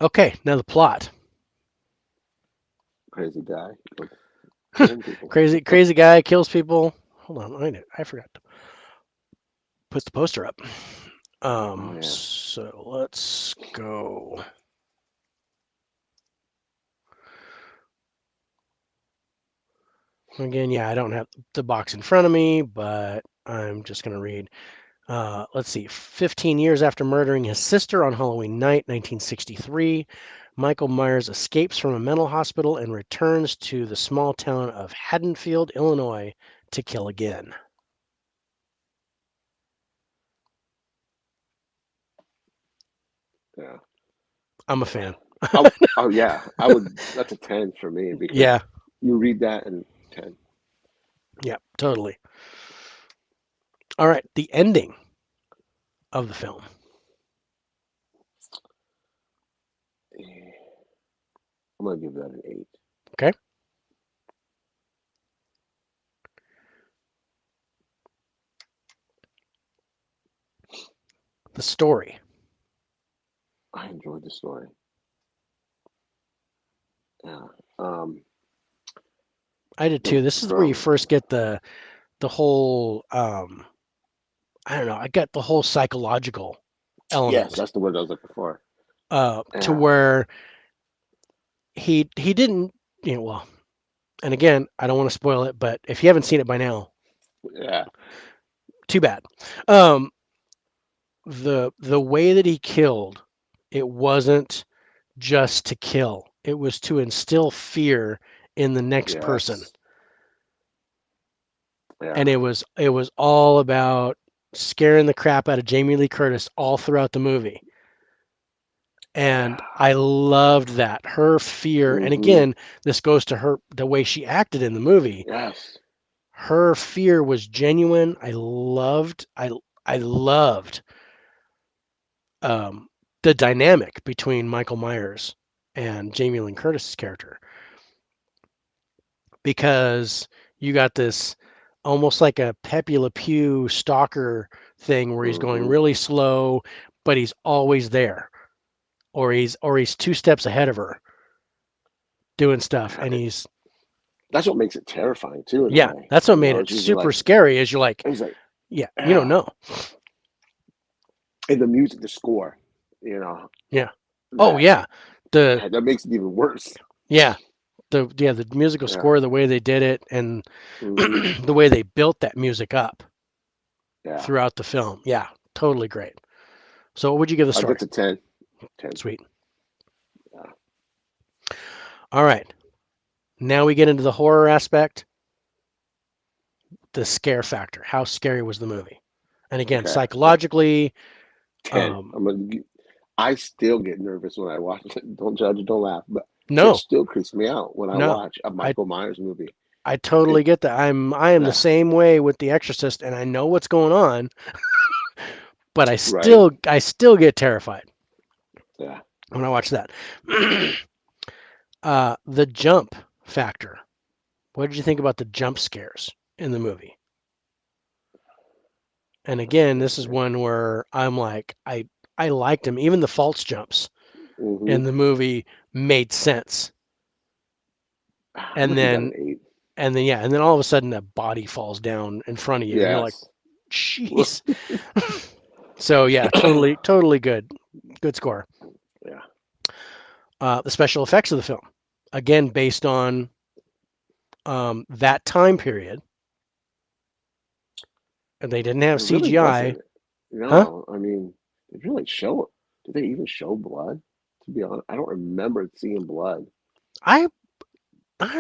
Okay, now the plot. Crazy guy killing people. Crazy guy kills people. Hold on, I forgot to put the poster up. Oh yeah. So let's go. Again, yeah, I don't have the box in front of me, but I'm just going to read. Let's see. 15 years after murdering his sister on Halloween night, 1963, Michael Myers escapes from a mental hospital and returns to the small town of Haddonfield, Illinois, to kill again. Yeah. I'm a fan. Oh yeah. I would. That's a 10 for me because Yeah, you read that and 10. yeah, totally. All right, the ending of the film. Eh, I'm gonna give that an 8. Okay, the story. I enjoyed the story. Yeah. Um. I did The too. This is where you from first get the whole I don't know, I got the whole psychological Yes, element that's the word I was looking for. to Yeah. where he didn't well, and again, I don't want to spoil it, but if you haven't seen it by now, Yeah. too bad. Um, the way that he killed, it wasn't just to kill. It was to instill fear in the next person. Yes. Yeah. And it was all about scaring the crap out of Jamie Lee Curtis all throughout the movie. And Yeah. I loved that. Her fear, and Mm-hmm. again, this goes to her the way she acted in the movie. Yes. Her fear was genuine. I loved um, the dynamic between Michael Myers and Jamie Lynn Curtis's character, because you got this almost like a Pepe Le Pew stalker thing where he's going Mm-hmm. really slow, but he's always there, or he's two steps ahead of her doing stuff, and he's That's what makes it terrifying too, in a yeah, way. that's what You made know, it it's usually super like scary. Is you're like, it's like yeah, you don't yeah, know, and the music, the score, you know, yeah, oh that yeah, the that makes it even worse. yeah, the musical Yeah. score, the way they did it, and Mm-hmm. the way they built that music up Yeah. throughout the film, yeah, totally great. So, what would you give the story? That's a 10. 10. Sweet. Yeah. All right, now we get into the horror aspect, the scare factor. How scary was the movie? And again, Okay. So psychologically, 10. um, I still get nervous when I watch it. Don't judge, don't laugh, but it no, still creeps me out when I no, watch a I Michael Myers movie. I It totally get that. I am the yeah, same way with The Exorcist, and I know what's going on, but right. I still get terrified Yeah. when I watch that. The jump factor. What did you think about the jump scares in the movie? And again, this is one where I'm like, I liked him. Even the false jumps Mm-hmm. in the movie made sense. I'm And gonna give that then an 8. and then all of a sudden a body falls down in front of you, and you're like, Yes. jeez. So yeah, totally good score. Yeah. The special effects of the film, again based on that time period, and they didn't have It really CGI, wasn't. huh? No, I mean, did really show? Did they even show blood? To be honest, I don't remember seeing blood. I I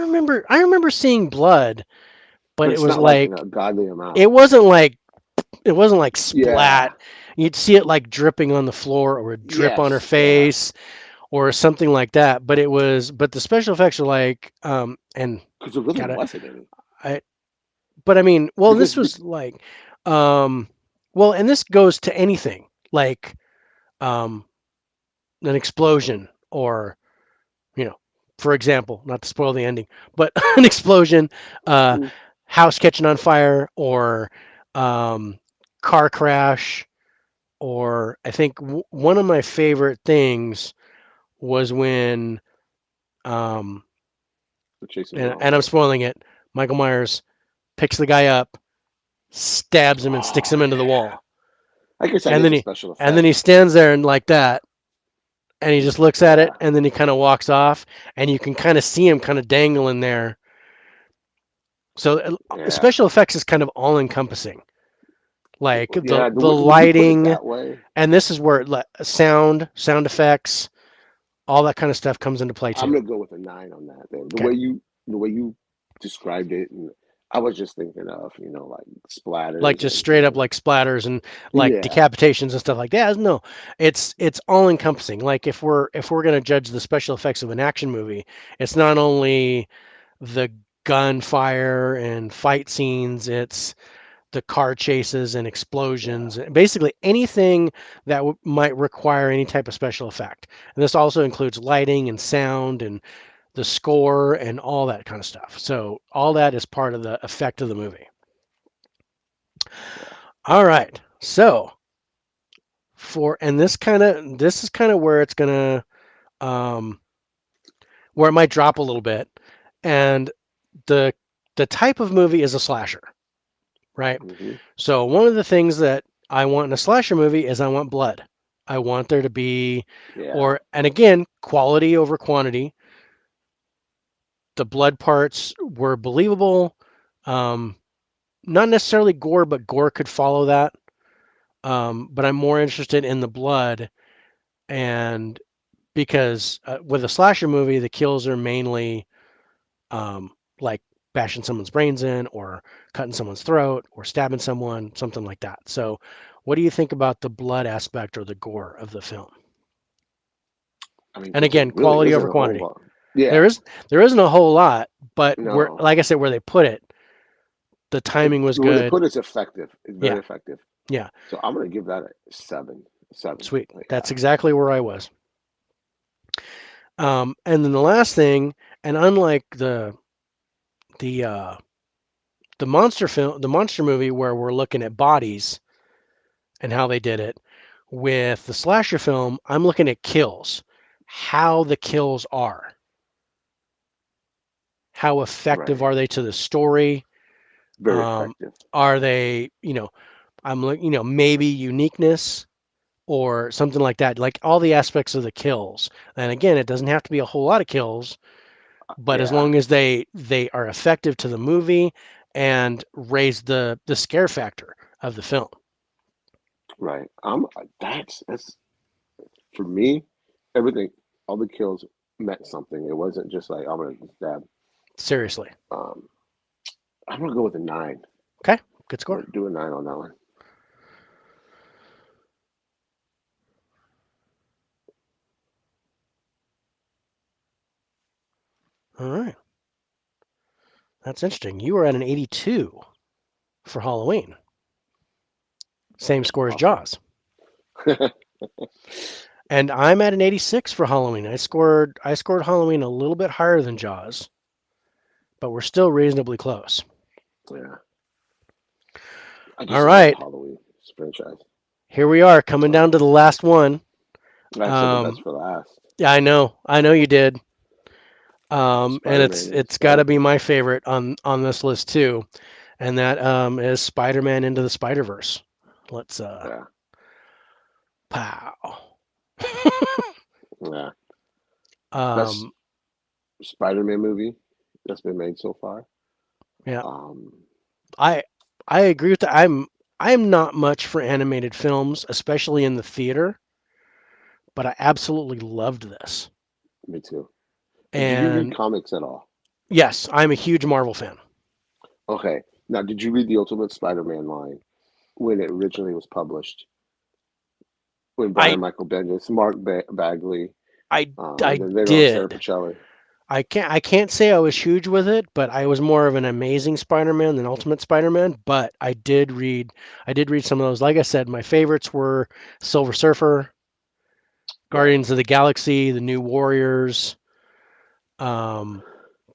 remember seeing blood, but But it it's was not like like a godly amount. it wasn't like it wasn't like Yeah. splat. You'd see it like dripping on the floor or a drip on her Yes. Yeah. face or something like that. But the special effects are like, and Because there really gotta, wasn't any. I, but I mean, well, this Because was like, um, well, and this goes to anything like, um, an explosion or, you know, for example, not to spoil the ending, but an explosion, uh, mm, house catching on fire or, um, car crash. Or I think one of my favorite things was when, um, they're chasing around. and I'm spoiling it. Michael Myers picks the guy up, stabs him, and sticks Oh him into the yeah. wall, I guess that and is then a he special and then he effect. stands there and like that, and he just looks at it, Yeah. and then he kind of walks off, and you can kind of see him kind of dangling there. So Yeah. special effects is kind of all encompassing, like Yeah. the When you put it lighting, that way, and this is where sound effects, all that kind of stuff comes into play I'm too. gonna go with a 9 on that. Then Okay. the way you described it, and I was just thinking of like Like splatters just and straight up like splatters and like yeah, decapitations and stuff like that. No, it's all encompassing. Like if we're gonna judge the special effects of an action movie, it's not only the gunfire and fight scenes, it's the car chases and yeah, explosions, basically anything that might require any type of special effect. And this also includes lighting and sound and the score and all that kind of stuff. So all that is part of the effect of the movie. yeah. All right. So and this is kind of where it's gonna um, where it might drop a little bit, and the the type of movie is a slasher, right? Hmm. So one of the things that I want in a slasher movie is I want blood. I want there to be, Yeah. or and again, quality over quantity. The blood parts were believable. Um, Not necessarily gore, but gore could follow that. But I'm more interested in the blood, and because with a slasher movie, the kills are mainly like bashing someone's brains in, or cutting someone's throat, or stabbing someone, something like that. So, what do you think about the blood aspect or the gore of the film? I mean, And because there again, really quality isn't over a whole quantity. lot. Yeah, There is there isn't a whole lot, but where, no. like I said, where they put it, the timing was Where they good. put it's effective. It's very Yeah, effective. yeah, So I'm gonna give that a seven. Seven. sweet. Yeah. That's exactly where I was. And then the last thing, and unlike the uh, the monster film, the monster movie, where we're looking at bodies and how they did it, with the slasher film, I'm looking at kills, how the kills are, how effective Right. are they to the story. Very effective. Are they, I'm looking, maybe uniqueness or something like that, like all the aspects of the kills. And again, it doesn't have to be a whole lot of kills, but as Yeah. long as they are effective to the movie and raise the scare factor of the film. Right. That's for me. Everything, all the kills meant something. It wasn't just like I'm gonna stab. Seriously. Um, I'm gonna go with a nine. Okay, good I'm score. gonna do a nine on that one. All right, that's interesting. You were at an 82 for Halloween, same score as Awesome. Jaws, and I'm at an 86 for Halloween. I scored Halloween a little bit higher than Jaws, but we're still reasonably close. Yeah. I All just love the right, Halloween franchise. here we are coming down to the last one. I said the best Um, for last. yeah, I know you did. And it's Spider-Man, it's got to Spider. be my favorite on this list too, and that is Spider-Man Into the Spider-Verse. Let's Yeah. pow. Yeah. Best um, Spider-Man movie that's been made so far. yeah, Um, I I agree with that. I'm not much for animated films, especially in the theater, but I absolutely loved this. Me too. Did you read And comics at all? yes, I'm a huge Marvel fan. Okay. Now, did you read the Ultimate Spider-Man line when it originally was published? When I Brian Michael Bendis, Bagley, I and I then later on Sarah did. Pichelli. I can't say I was huge with it, but I was more of an Amazing Spider-Man than Ultimate Spider-Man. But I did read some of those. Like I said, my favorites were Silver Surfer, Yeah. Guardians of the Galaxy, The New Warriors, um,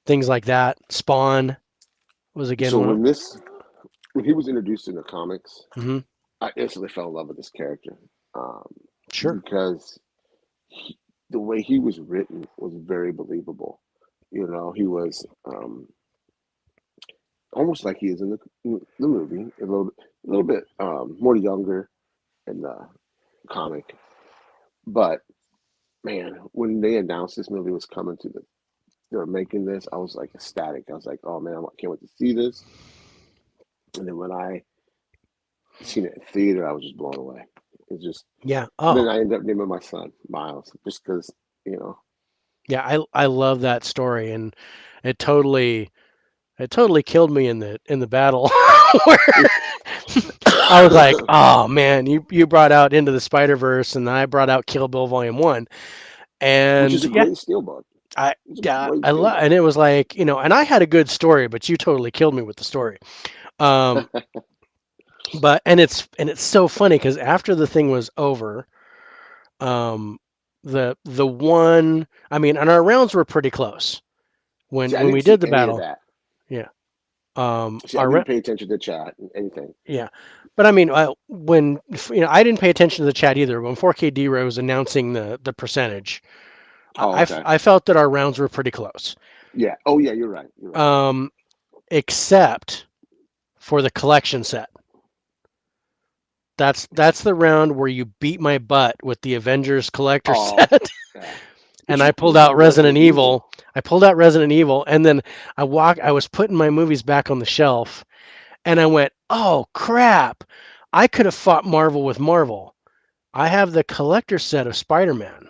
things like that. Spawn was again So one of. when he was introduced in the comics, Hmm. I instantly fell in love with this character um, Sure. because the way he was written was very believable. He was almost like he is in the movie, a little bit more younger in the comic. But man, when they announced this movie was coming they were making this, I was like ecstatic. I was like, oh man, I can't wait to see this. And then when I seen it in theater, I was just blown away. It's just, Yeah. and then Oh, I ended up naming my son Miles just because, you know, yeah. I love that story, and it totally it totally killed me in the battle where I was like, oh man, you brought out Into the Spider Verse, and I brought out Kill Bill Volume One, which and is a yeah, great steelbook. I It's a yeah great I love, steelbook. and it was like, and I had a good story, but you totally killed me with the story. Um, but and it's so funny because after the thing was over, um, the one, I mean, and our rounds were pretty close when See, I when we didn't did see the any of battle. that. Yeah. See, I Our didn't pay attention to chat and anything. Yeah, but I mean, when I didn't pay attention to the chat either. When 4KD was announcing the percentage, Oh, okay. I felt that our rounds were pretty close, Yeah. Oh, yeah. You're right. You're right. um, except for the collection set. That's the round where you beat my butt with the Avengers collector Oh, set, yeah. But and I you pulled got out Resident Resident Evil. Evil. I pulled out Resident Evil, and then I was putting my movies back on the shelf, and I went, "Oh crap! I could have fought Marvel with Marvel. I have the collector set of Spider-Man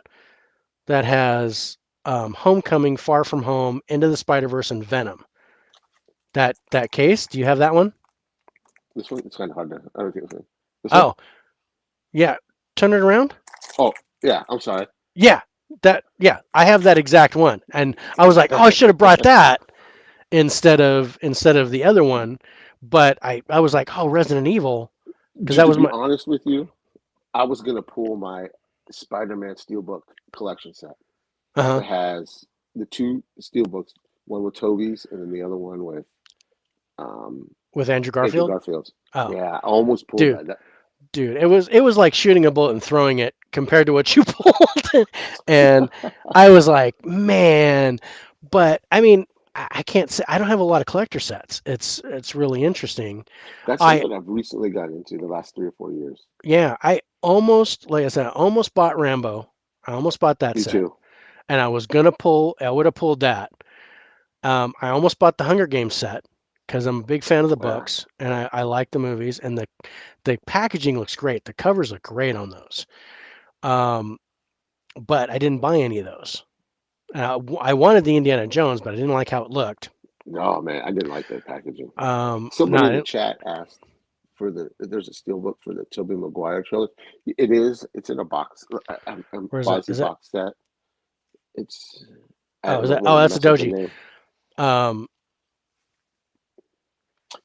that has Homecoming, Far From Home, Into the Spider-Verse, and Venom. That case. Do you have that one? This one, it's kind of hard to. I don't get this one. Oh, yeah. Turn it around. Oh, yeah. I'm sorry. Yeah. Yeah, I have that exact one, and I was like, oh, I should have brought that instead of the other one, but I was like, oh, Resident Evil, because that To was be my honest with you, I was gonna pull my Spider-Man Steelbook collection set uh huh that has the two Steelbooks, one with Toby's and then the other one with um, with Andrew Andrew Garfield. Garfield's. Oh, Yeah, I almost pulled dude, that. dude, it was like shooting a bullet and throwing it compared to what you pulled, and I was like, man, but I mean. I can't say I don't have a lot of collector sets. It's really interesting. That's I something I've recently got into the last 3 or 4 years. Yeah, I almost, like I said, I almost bought Rambo. I almost bought that Me set, too. and I would have pulled that. I almost bought the Hunger Games set because I'm a big fan of the Yeah. books and I like the movies, and the packaging looks great. The covers look great on those. Um, but I didn't buy any of those. I wanted the Indiana Jones, but I didn't like how it looked. No, man, I didn't like that packaging. No, Somebody I in the didn't. chat asked for there's a steelbook for the Tobey Maguire trilogy. It is. It's in a box, a Where is it? quasi Is it? box set. It's I Oh, is don't that? want Oh, to that's a mess up the Doji. name. Um,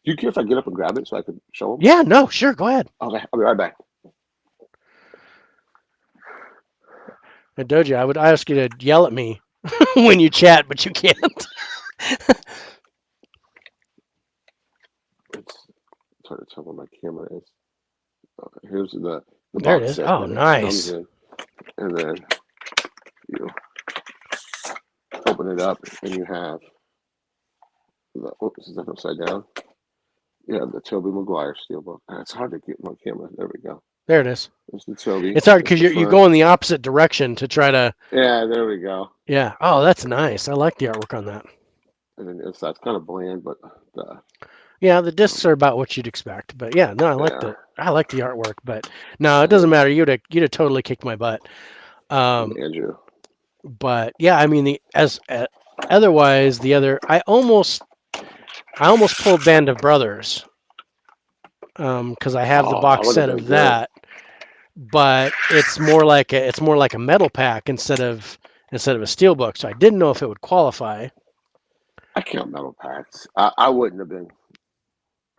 Do you care if I get up and grab it so I could show them? yeah, no, sure, go ahead. Okay, I'll be right back. Doji, I would ask you to yell at me when you chat, but you can't. It's hard to tell where my camera is. Okay, here's the There it box is. set Oh, that it comes nice. in, and then you open it up, and you have the. Oops, is that upside down? You have the Tobey Maguire steelbook. It's hard to get my camera. There we go. There it is. There's the Toby. It's hard There's because the you're front. going the opposite direction to try to. Yeah, there we go. Yeah. Oh, that's And then, nice. I like the artwork on that. and then it's that's kind of bland, but the Yeah, the discs um, are about what you'd expect, but yeah, no, yeah, I like the artwork, but no, it and doesn't then matter. You'd have totally kicked my butt. Um, Andrew. but yeah, I mean the as otherwise the other I almost pulled Band of Brothers because I have the Oh, that box would have set been of good. that, but it's more like a metal pack instead of a steel book. So I didn't know if it would qualify. I count metal packs. I wouldn't have been.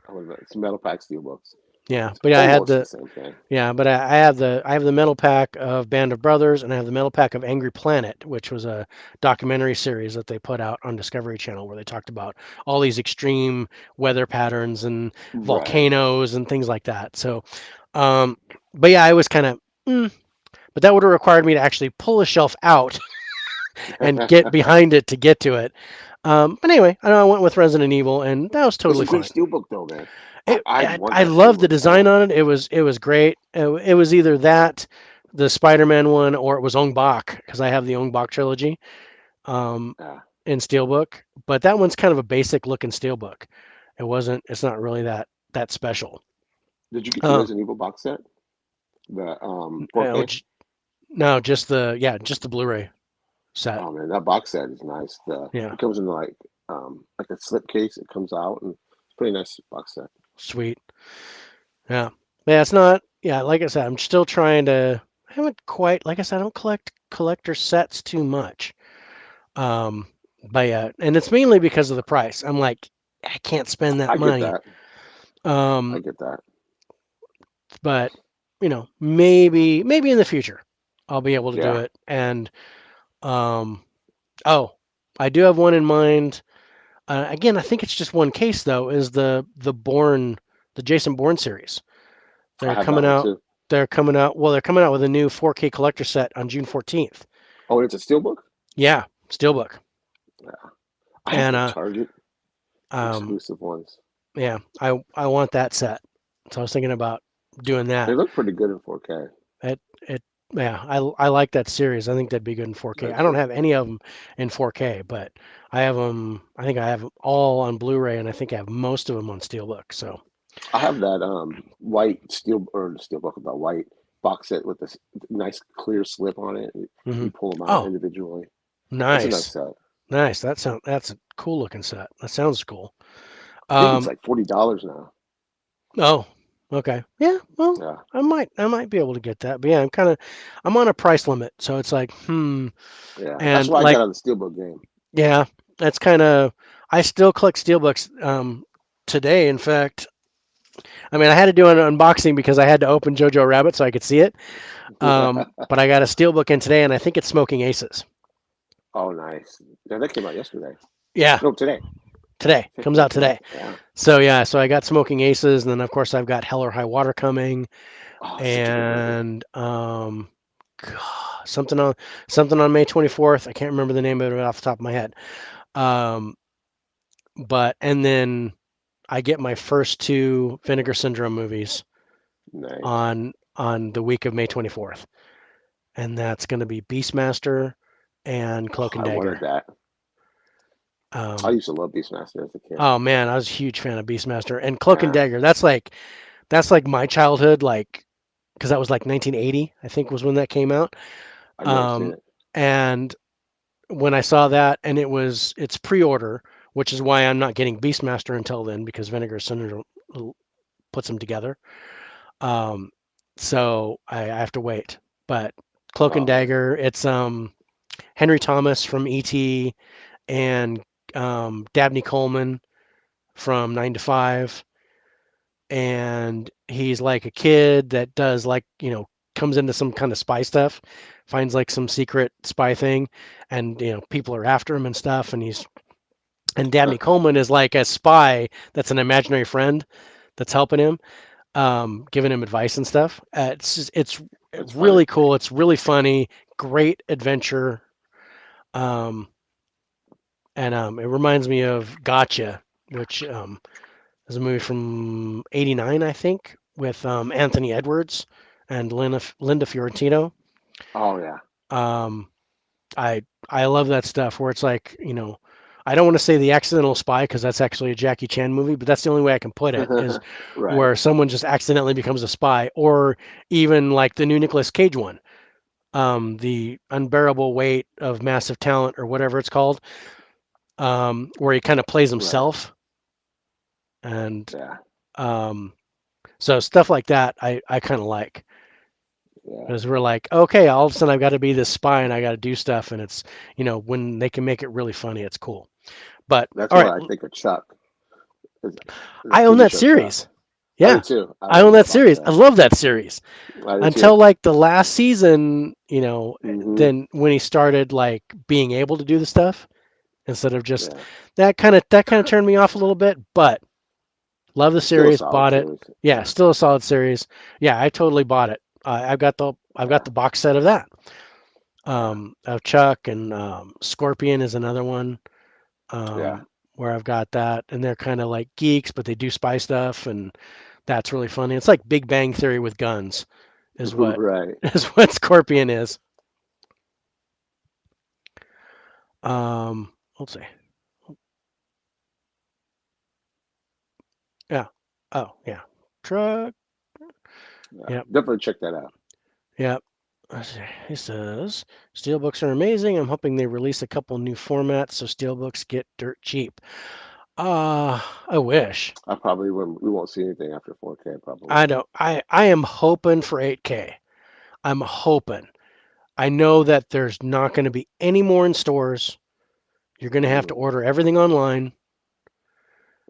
I would have. It's metal pack steelbooks. Yeah, It's but yeah, I had almost the the same thing. yeah, but I have the metal pack of Band of Brothers, and I have the metal pack of Angry Planet, which was a documentary series that they put out on Discovery Channel where they talked about all these extreme weather patterns and Right. volcanoes and things like that. So, um, but yeah, I was kind of, but that would have required me to actually pull a shelf out and get behind it to get to it. But anyway, I went with Resident Evil, and that was It's totally a great fine. steelbook though, man. It, I I, want I that love the steelbook design bad. on it. It was great. It was either that, the Spider-Man one, or it was Ong Bak because I have the Ong Bak trilogy um, Yeah. in steelbook. But that one's kind of a basic looking steelbook. It wasn't. It's not really that special. Did you get the Uh, Resident Evil box set? The oh, 4K? no, just the Blu-ray set. Oh man, that box set is nice. The Yeah, it comes in like a slipcase. It comes out and it's pretty nice box set. sweet. Yeah, yeah. It's not. Yeah, like I said, I'm still trying to. I haven't quite. Like I said, I don't collect collector sets too much. Um, but yeah, and it's mainly because of the price. I'm like, I can't spend that I get money. that. I Um, get that. but maybe in the future I'll be able to do Yeah, it. And um, oh, I do have one in mind. Again, I think it's just one case though. Is the Jason Bourne series? I They're have that coming one out. too. They're coming out. Well, they're coming out with a new 4K collector set on June 14th. Oh, and it's a steelbook. Yeah, steelbook. Yeah, I have And the Target um, exclusive ones. yeah, I want that set. So I was thinking about doing They that. look pretty good in 4K. It yeah, I like that series. I think that'd be good in 4K. I I don't do. have any of them in 4K, but I have them. I think I have 'em all on Blu-ray, and I think I have most of them on Steelbook. So I have that white steel or the steelbook about white box set with this nice clear slip on it. hmm You pull them out oh, individually. That's a nice nice, set. nice. That's a cool looking set. That sounds cool. I think it's Um, like $40 now. oh, Okay. Yeah. Well, Yeah, I might be able to get that. But yeah, I'm on a price limit, so it's like, yeah. That's and why I like, got on the Steelbook game. yeah, that's kind of. I still collect steelbooks. Today, in fact, I mean, I had to do an unboxing because I had to open Jojo Rabbit so I could see it. But I got a steelbook in today, and I think it's Smoking Aces. Oh, nice. Yeah, that came out yesterday. Yeah, No, today. today comes out Today. today. Yeah. So yeah, so I got Smoking Aces, and then of course I've got Hell or High Water coming, Oh, such a good movie. and something on May 24th. I can't remember the name of it off the top of my head. Um, but and then I get my first two Vinegar Syndrome movies Nice. on the week of May 24th, and that's going to be Beastmaster and Oh, Cloak and I wanted Dagger. that. I Um, used to love Beastmaster as a kid. oh man, I was a huge fan of Beastmaster and Cloak and Yeah, Dagger. That's like my childhood, like because that was like 1980, I think was when that came out. I've never seen Um, it. and when I saw that, and it's pre-order, which is why I'm not getting Beastmaster until then because Vinegar Syndrome puts them together. Um, so I have to wait. But Cloak Oh, and okay. Dagger, it's Henry Thomas from E.T. and Dabney Coleman from 9 to 5, and he's like a kid that does like comes into some kind of spy stuff, finds like some secret spy thing, and people are after him and stuff, and Dabney Coleman is like a spy that's an imaginary friend that's helping him, giving him advice and stuff. It's That's funny. really cool. It's really funny. Great adventure. Um, and it reminds me of Gotcha, which is a movie from '89, I think, with Anthony Edwards and Linda Fiorentino. Oh, yeah. Um, I love that stuff where it's like I don't want to say The Accidental Spy because that's actually a Jackie Chan movie, but that's the only way I can put it is Right. where someone just accidentally becomes a spy, or even like the new Nicolas Cage one, The Unbearable Weight of Massive Talent or whatever it's called, where he kind of plays Right. himself, and Yeah. um, so stuff like that I kind of like Yeah. because we're like, okay, all of a sudden I've got to be this spy and I got to do stuff, and it's when they can make it really funny, it's cool. But That's all right, why I think of Chuck. Is the I own TV that show Chuck. series. I do Yeah, too. I I love own that that box series. I set. love that series I do until too. like the last season. Hmm. Then when he started like being able to do the stuff instead of just Yeah. that kind of turned me off a little bit. But love the Still a series, solid bought it. series. Yeah, Yeah. still a solid series. Yeah, I totally bought it. I've got the Yeah. box set of that. Yeah. Of Chuck and Scorpion is another one, Yeah. where I've got that, and they're kind of like geeks, but they do spy stuff, and that's really funny. It's like Big Bang Theory with guns, is what Right. is what Scorpion is. Let's see. Yeah. Oh, yeah. Truck. Yeah. Yep. Definitely check that out. Yep. Let's see. He says steelbooks are amazing. I'm hoping they release a couple new formats so steelbooks get dirt cheap. I wish. I probably wouldn't. We won't see anything after 4K. Probably. I don't. I am hoping for 8K. I'm hoping. I know that there's not going to be any more in stores. You're going to have to Hmm. order everything online.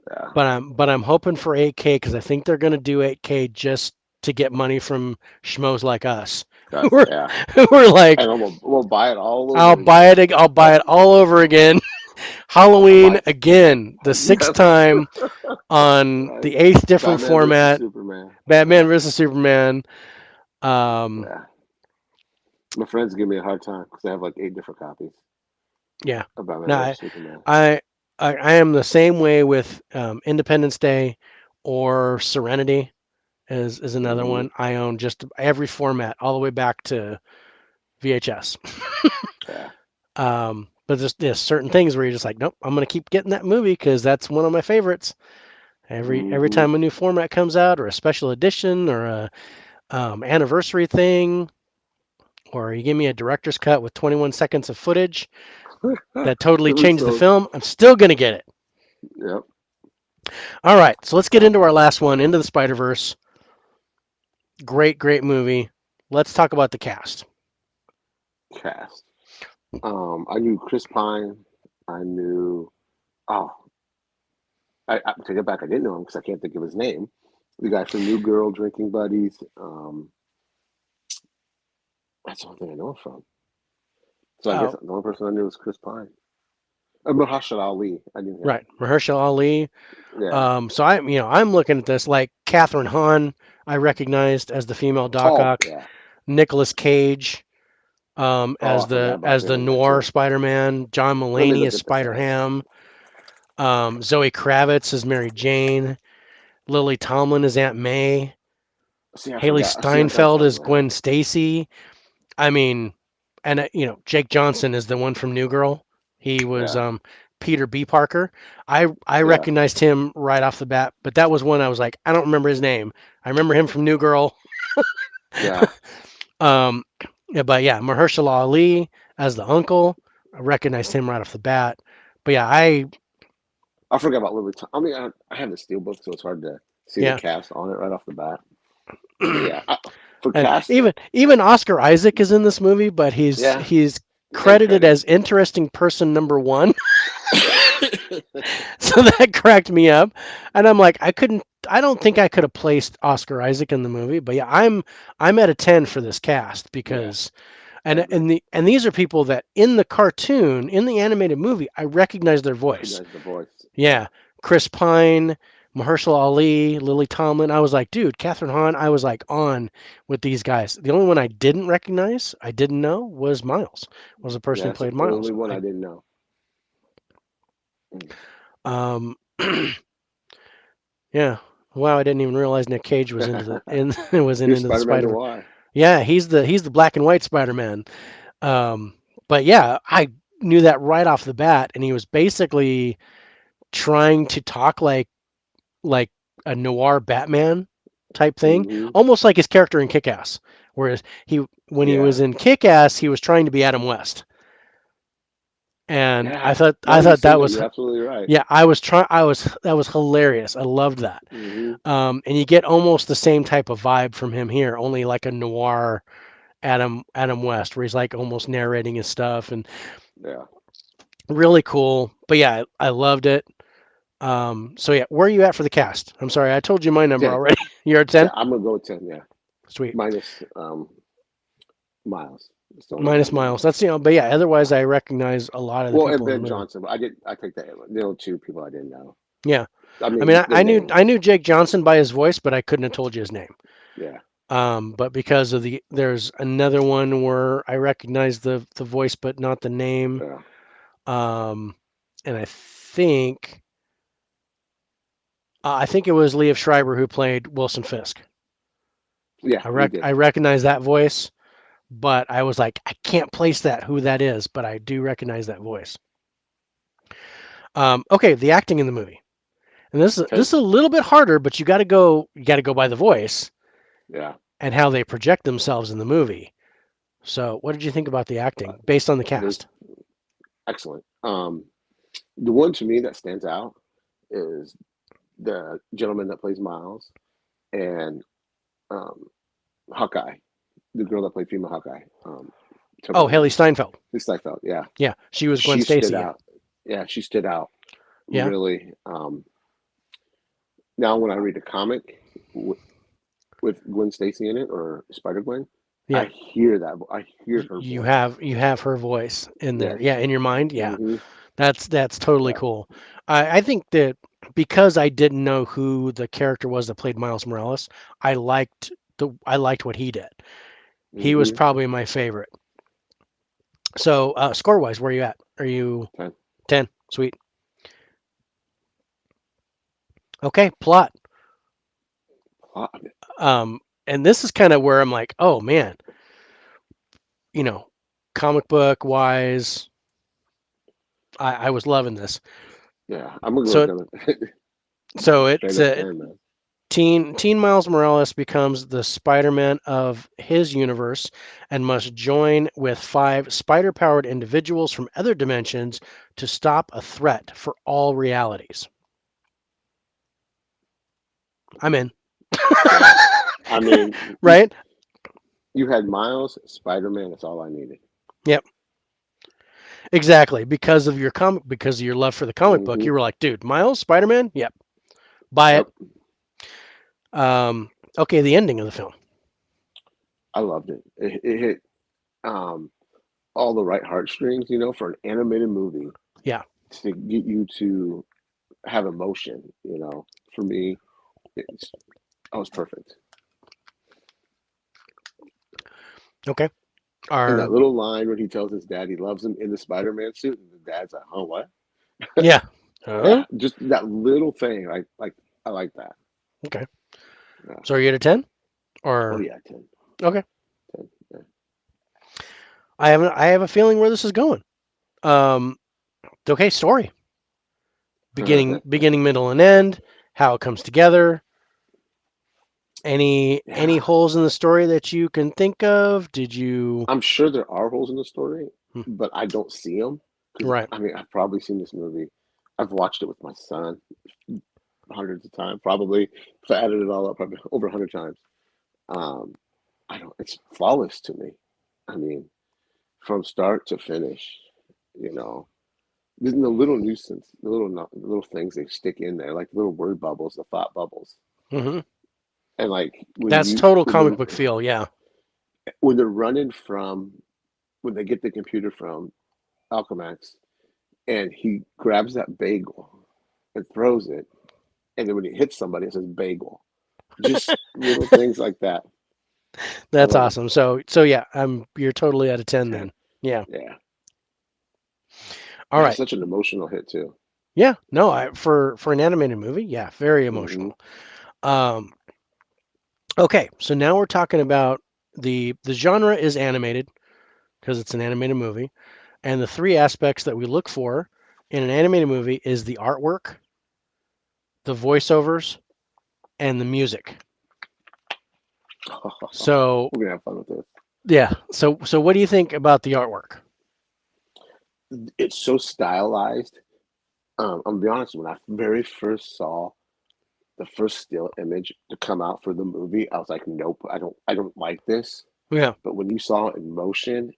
Yeah. But I'm hoping for 8K because I think they're going to do 8K just to get money from schmoes like us. who That's are yeah. who are like, And we'll buy it all I'll over buy again. it. I'll buy it all over again. Halloween Like again, the sixth yes. time on Right. the eighth different Batman versus format. Superman. Batman Yeah. versus Superman. Um, Yeah. My friends give me a hard time because I have like 8 different copies yeah. of Batman No, versus Superman. I, I am the same way with Independence Day or Serenity is another Hmm. one. I own just every format all the way back to VHS. Yeah. But there's certain things where you're just like, nope, I'm gonna keep getting that movie because that's one of my favorites. Every Hmm. time a new format comes out, or a special edition, or a anniversary thing, or you give me a director's cut with 21 seconds of footage that totally changed the So, film, I'm still gonna get it. yep. All right, so let's get into our last one, into the Spider Verse. Great, great movie. Let's talk about the cast. Cast. I knew Chris Pine. I knew. Oh, I take it back. I didn't know him because I can't think of his name. The guy from New Girl, Drinking Buddies. That's the only thing I know him from. So I guess Oh, the only person I knew was Chris Pine. Mahershala Ali. I knew him. right, Mahershala Ali. Yeah. So I'm looking at this like Catherine Hahn. I recognized as the female Doc Oh, Ock. yeah. Nicolas Cage Oh, as I forgot the about as the him in that noir too. Spider-Man. John Let me Mulaney look as at the cast. Spider-Ham. Zoe Kravitz as Mary Jane. Lily Tomlin as Aunt May. See, I Haley forgot. See, that's Steinfeld what I was as gonna have. Gwen Stacy. I mean, and Jake Johnson is the one from New Girl. He was Yeah. Peter B. Parker. I Yeah. recognized him right off the bat, but that was one I was like, I don't remember his name. I remember him from New Girl. Yeah. um, yeah, but yeah, Mahershala Ali as the uncle. I recognized him right off the bat. But yeah, I forgot about Lily. I mean, I have the steelbook, so it's hard to see the yeah. cast on it right off the bat. But yeah, for And cast, even Oscar Isaac is in this movie, but he's yeah, he's end credited credit. as interesting person number one. So that cracked me up, and I'm like, I don't think I could have placed Oscar Isaac in the movie, but yeah, I'm at a 10 for this cast Yeah, because I agree. and these are people that in the cartoon, in the animated movie, I recognize their voice. Recognize the voice. Yeah, Yeah, Chris Pine, Mahershala Ali, Lily Tomlin. I was like, dude, Catherine Hahn. I was like on with these guys. The only one I didn't recognize, I didn't know, was Miles. Was the person yeah, who that's the played Miles. only one I didn't know. Mm. Um, yeah. Wow, I didn't even realize Nick Cage was into the in was Here's into the Spider-Man Spider. Noir. Yeah, he's the black and white Spider-Man. Um, but yeah, I knew that right off the bat, and he was basically trying to talk like a noir Batman type thing, Hmm. almost like his character in Kick-Ass. Whereas when he Yeah, was in Kick-Ass, he was trying to be Adam West, and yeah. Now I that you thought say that that, was you're absolutely right. yeah, I was trying I was that was hilarious. I loved that. Hmm. And you get almost the same type of vibe from him here, only like a noir Adam West, where he's like almost narrating his stuff and Yeah. really cool. But yeah, I loved it. So yeah, where are you at for the cast? I'm sorry, I told you my number 10. already. You're at 10? I'm gonna go with 10. Yeah, Sweet. minus Miles. It's the only one I Minus didn't Miles. know. That's but yeah, Yeah. otherwise I recognize a lot of the Well, and people in the Ben movie. Johnson, but I did. I take that. The only two people I didn't know. Yeah. I I mean, mean, the I names. knew Jake Johnson by his voice, but I couldn't have told you his name. Yeah. But because of there's another one where I recognize the voice but not the name. Yeah. Um, and I think it was Liev Schreiber who played Wilson Fisk. Yeah, he did. I recognize that voice, but I was like, I can't place that who that is, but I do recognize that voice. Okay, the acting in the movie, and this Okay. is a little bit harder, but you got to go by the voice Yeah. and how they project themselves in the movie. So, what did you think about the Uh, acting based on the There's cast? excellent. The one to me that stands out is the gentleman that plays Miles and um, Hawkeye, the girl that played female Hawkeye. Tell me Oh, her Haley name. Steinfeld. Lisa Seinfeld. Yeah, Yeah, she was Gwen she stood Stacy. Yeah, out. Yeah, she stood out yeah, really. Now, when I read a comic with Gwen Stacy in it or Spider Gwen, I yeah. hear that. I hear her voice. You have her voice in there. Yes. Yeah, in your mind. Yeah, Hmm. that's totally Yeah. cool. I think that because I didn't know who the character was that played Miles Morales, I liked what he did. He was Hmm. probably my favorite. So score wise, where are you at? Are you 10. 10? Sweet. Okay, plot. And this is kind of where I'm like, oh man, you know, comic book wise, I was loving this. Yeah, I'm gonna go So with them. it's Straight up 10, man. Teen Miles Morales becomes the Spider-Man of his universe and must join with five spider-powered individuals from other dimensions to stop a threat for all realities. I'm in. Yeah. I mean, Right? you had Miles, Spider-Man. That's all I needed. Yep. Exactly. Because of your love for the comic book, Hmm. you were like, dude, Miles, Spider-Man? Yep. Buy it. Yep, Okay, the ending of the film. I loved it. It hit um, all the right heartstrings, for an animated movie Yeah. to get you to have emotion. For me, it's that was perfect. Okay. And Our that little line when he tells his dad he loves him in the Spider-Man suit, and the dad's like, "Oh, what?" Yeah. Huh? Yeah, just that little thing. I like that. Okay. Yeah. So are you at a 10? Oh Or yeah, 10, okay. 10. Yeah. I have a feeling where this is going. Um okay, story. Beginning, middle, and end, how it comes together. Any Yeah. holes in the story that you can think of? Did you I'm sure there are holes in the story, Hmm, but I don't see them because right. I mean I've probably seen this movie. I've watched it with my son hundreds of times, probably. If I added it all up, probably over 100 times. Um, I don't. It's flawless to me. I mean, from start to finish, you know. The little nuisance, the little things they stick in there, like little word bubbles, the thought bubbles, Hmm. and like That's total comic book feel, yeah. when they're running from when they get the computer from Alchemax, and he grabs that bagel and throws it, and then when he hits somebody, it says bagel. Just little things like that. I That's love it. awesome. So yeah, you're totally out of 10 10. then. Yeah. Yeah. All Yeah, it's right. such an emotional hit too. Yeah. No, for an animated movie, yeah, very Hmm. emotional. Um okay, so now we're talking about the genre is animated because it's an animated movie, and the three aspects that we look for in an animated movie is the artwork, the voiceovers, and the music. So, We're gonna have fun with this. yeah. So what do you think about the artwork? It's so stylized. I'm gonna be honest. When I very first saw the first still image to come out for the movie, I was like, "Nope, I don't like this." Yeah. But when you saw it in motion,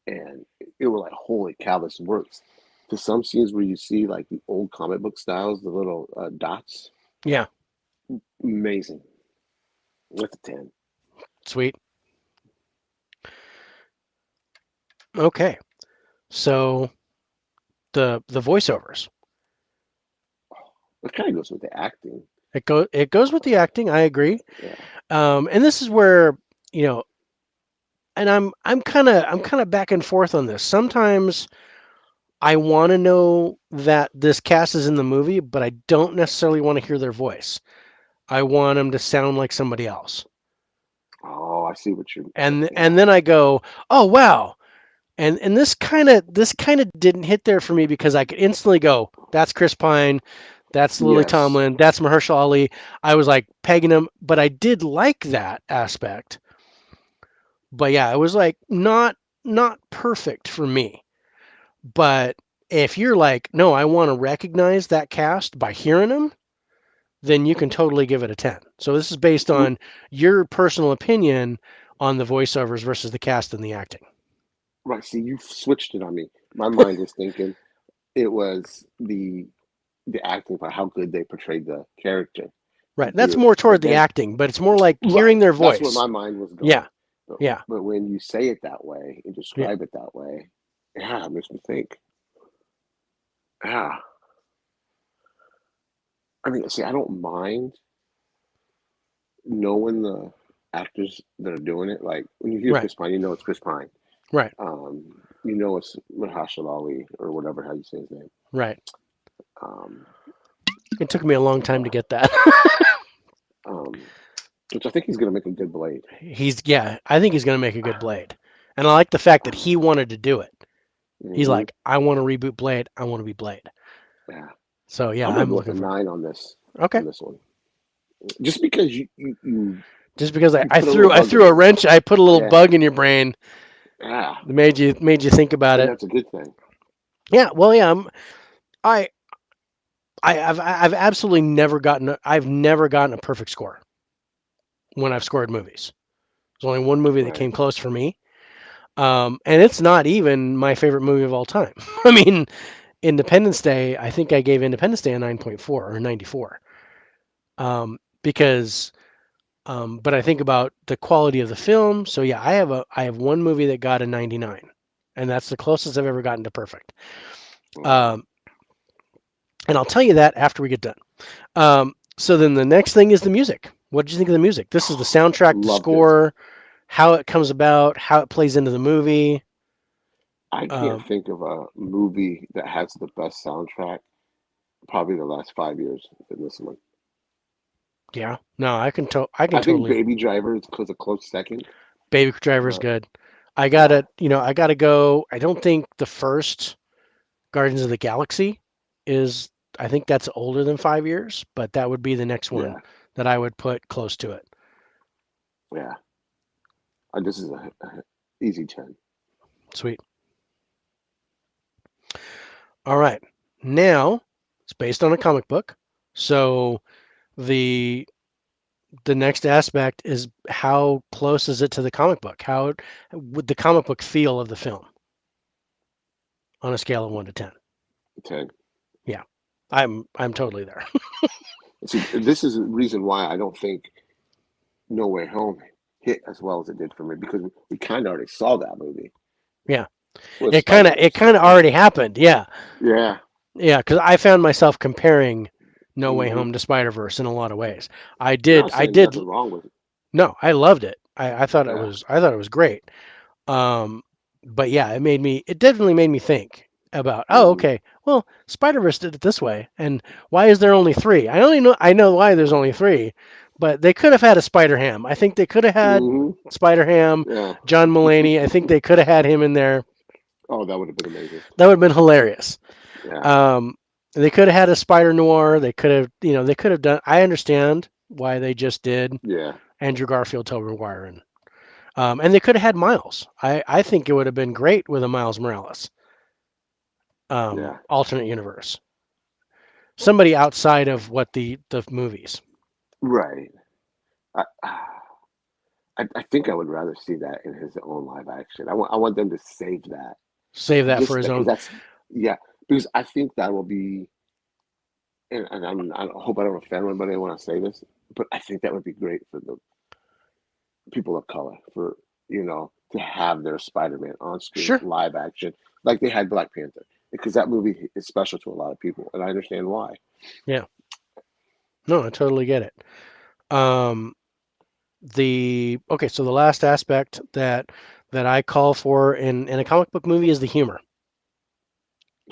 and you were like, "Holy cow, this works!" To some scenes where you see like the old comic book styles, the little dots, Yeah. amazing. That's a 10. Sweet. Okay. So the voiceovers. It kind of goes with the acting. It goes with the acting. I agree. Yeah. And this is where you know, and I'm kind of back and forth on this. Sometimes I want to know that this cast is in the movie, but I don't necessarily want to hear their voice. I want them to sound like somebody else. Oh, I see what you're. And Yeah. then I go, oh wow. And this kind of didn't hit there for me because I could instantly go, that's Chris Pine, that's Lily Yes. Tomlin, that's Mahershala Ali. I was like pegging them, but I did like that aspect. But yeah, it was like not perfect for me. But if you're like, no, I want to recognize that cast by hearing them, then you can totally give it a 10. So this is based on your personal opinion on the voiceovers versus the cast and the acting. Right. See, you switched it on me. My mind was thinking it was the acting part, how good they portrayed the character. Right. That's The more toward but the then acting, but it's more like hearing right, their that's where voice. my mind was going. Yeah. But Yeah. when you say it that way and Yeah. describe it that way, yeah, it makes me think. Yeah, I mean, see, I don't mind knowing the actors that are doing it. Like when you hear Right. Chris Pine, you know it's Chris Pine. Right. You know it's Mahershala Ali or whatever how you say his name. Right. Um, It took me a long time to uh, get that. um, which I think he's gonna make a good Blade. Yeah, I think he's going to make a good Blade. And I like the fact that he Um, wanted to do it. He's hmm. like, I want to reboot Blade. I want to be Blade. Yeah, So yeah, I'm gonna I'm go with a looking for. 9 Okay. on this one, just because Just because I, you I put a little threw I bug in threw a me. wrench, I put a little Yeah, bug in your brain yeah, that made you think about and it. that's a good thing. Yeah, well, yeah, I I've absolutely never gotten a perfect score. when I've scored movies. There's only one movie that Right. came close for me, and it's not even my favorite movie of all time. I mean, Independence Day. I think I gave Independence Day a 9.4 or 94, because but I think about the quality of the film. So yeah, I have one movie that got a 99, and that's the closest I've ever gotten to perfect. Wow. Um, and I'll tell you that after we get done. So then the next thing is the music. What did you think of the music? This is the soundtrack, the Loved it. score, how it comes about, how it plays into the movie. I can't Um, think of a movie that has the best soundtrack probably the last 5 years than this one. yeah, no, I can I think totally. Baby Driver is a close second, Baby Driver's but good. yeah, I gotta go. I don't think the first Guardians of the Galaxy is. I think that's older than 5 years, but that would be the next one yeah, that I would put close to it. yeah. This is a easy 10. Sweet. All right. Now it's based on a comic book, so the the next aspect is how close is it to the comic book? How would the comic book feel of the film on a scale of 1 to 10? 10. Yeah, I'm totally there. See, this is the reason why I don't think No Way Home hit as well as it did for me because we kind of already saw that movie Yeah, with Spider it Verse. kind of already happened. Yeah, Yeah. yeah, because I found myself comparing No Way Hmm. Home to Spider Verse in a lot of ways. Not I saying did. nothing wrong with it. No, I loved it. Yeah. I thought it was great. Um, but yeah, it definitely made me think about, oh, Hmm. okay, well, Spider Verse did it this way, and why is there only three? I know why there's only three, but they could have had a Spider Ham. I think they could have had Hmm. Spider Ham, Yeah. John Mulaney. I think they could have had him in there. Oh, that would have been amazing. That would have been hilarious. Yeah. Um, they could have had a Spider Noir. They could have, they could have done. I understand why they just did Yeah. Andrew Garfield, Tobey Maguire, and they could have had Miles. I think it would have been great with a Miles Morales Yeah. alternate universe. Somebody outside of what the movies. Right. I, I think I would rather see that in his own live action. I want them to save that. Save that for Just his because own. that's, yeah, because I think that will be, and I hope I don't offend anybody when I say this, but I think that would be great for the people of color, for, to have their Spider-Man on screen, Sure. live action, like they had Black Panther, because that movie is special to a lot of people, and I understand why. Yeah. No, I totally get it. Um, the okay, so the last aspect that I call for in a comic book movie is the humor.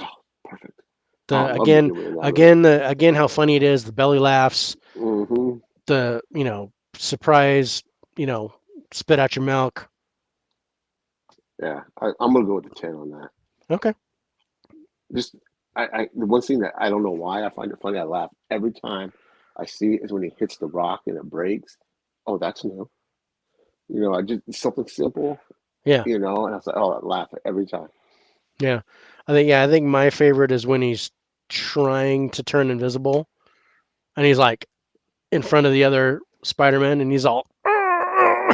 Oh, perfect. Oh, I The love the again, humor in that movie. again, how funny it is. The belly laughs. Hmm. The surprise. You know, spit out your milk. Yeah, I'm gonna go with the 10 on that. Okay. Just the one scene that I don't know why I find it funny, I laugh every time I see it is when he hits the rock and it breaks. Oh, that's new. I just something simple, Yeah. and I was like, oh, I laugh every time. Yeah. I think my favorite is when he's trying to turn invisible and he's like in front of the other Spider-Man and he's all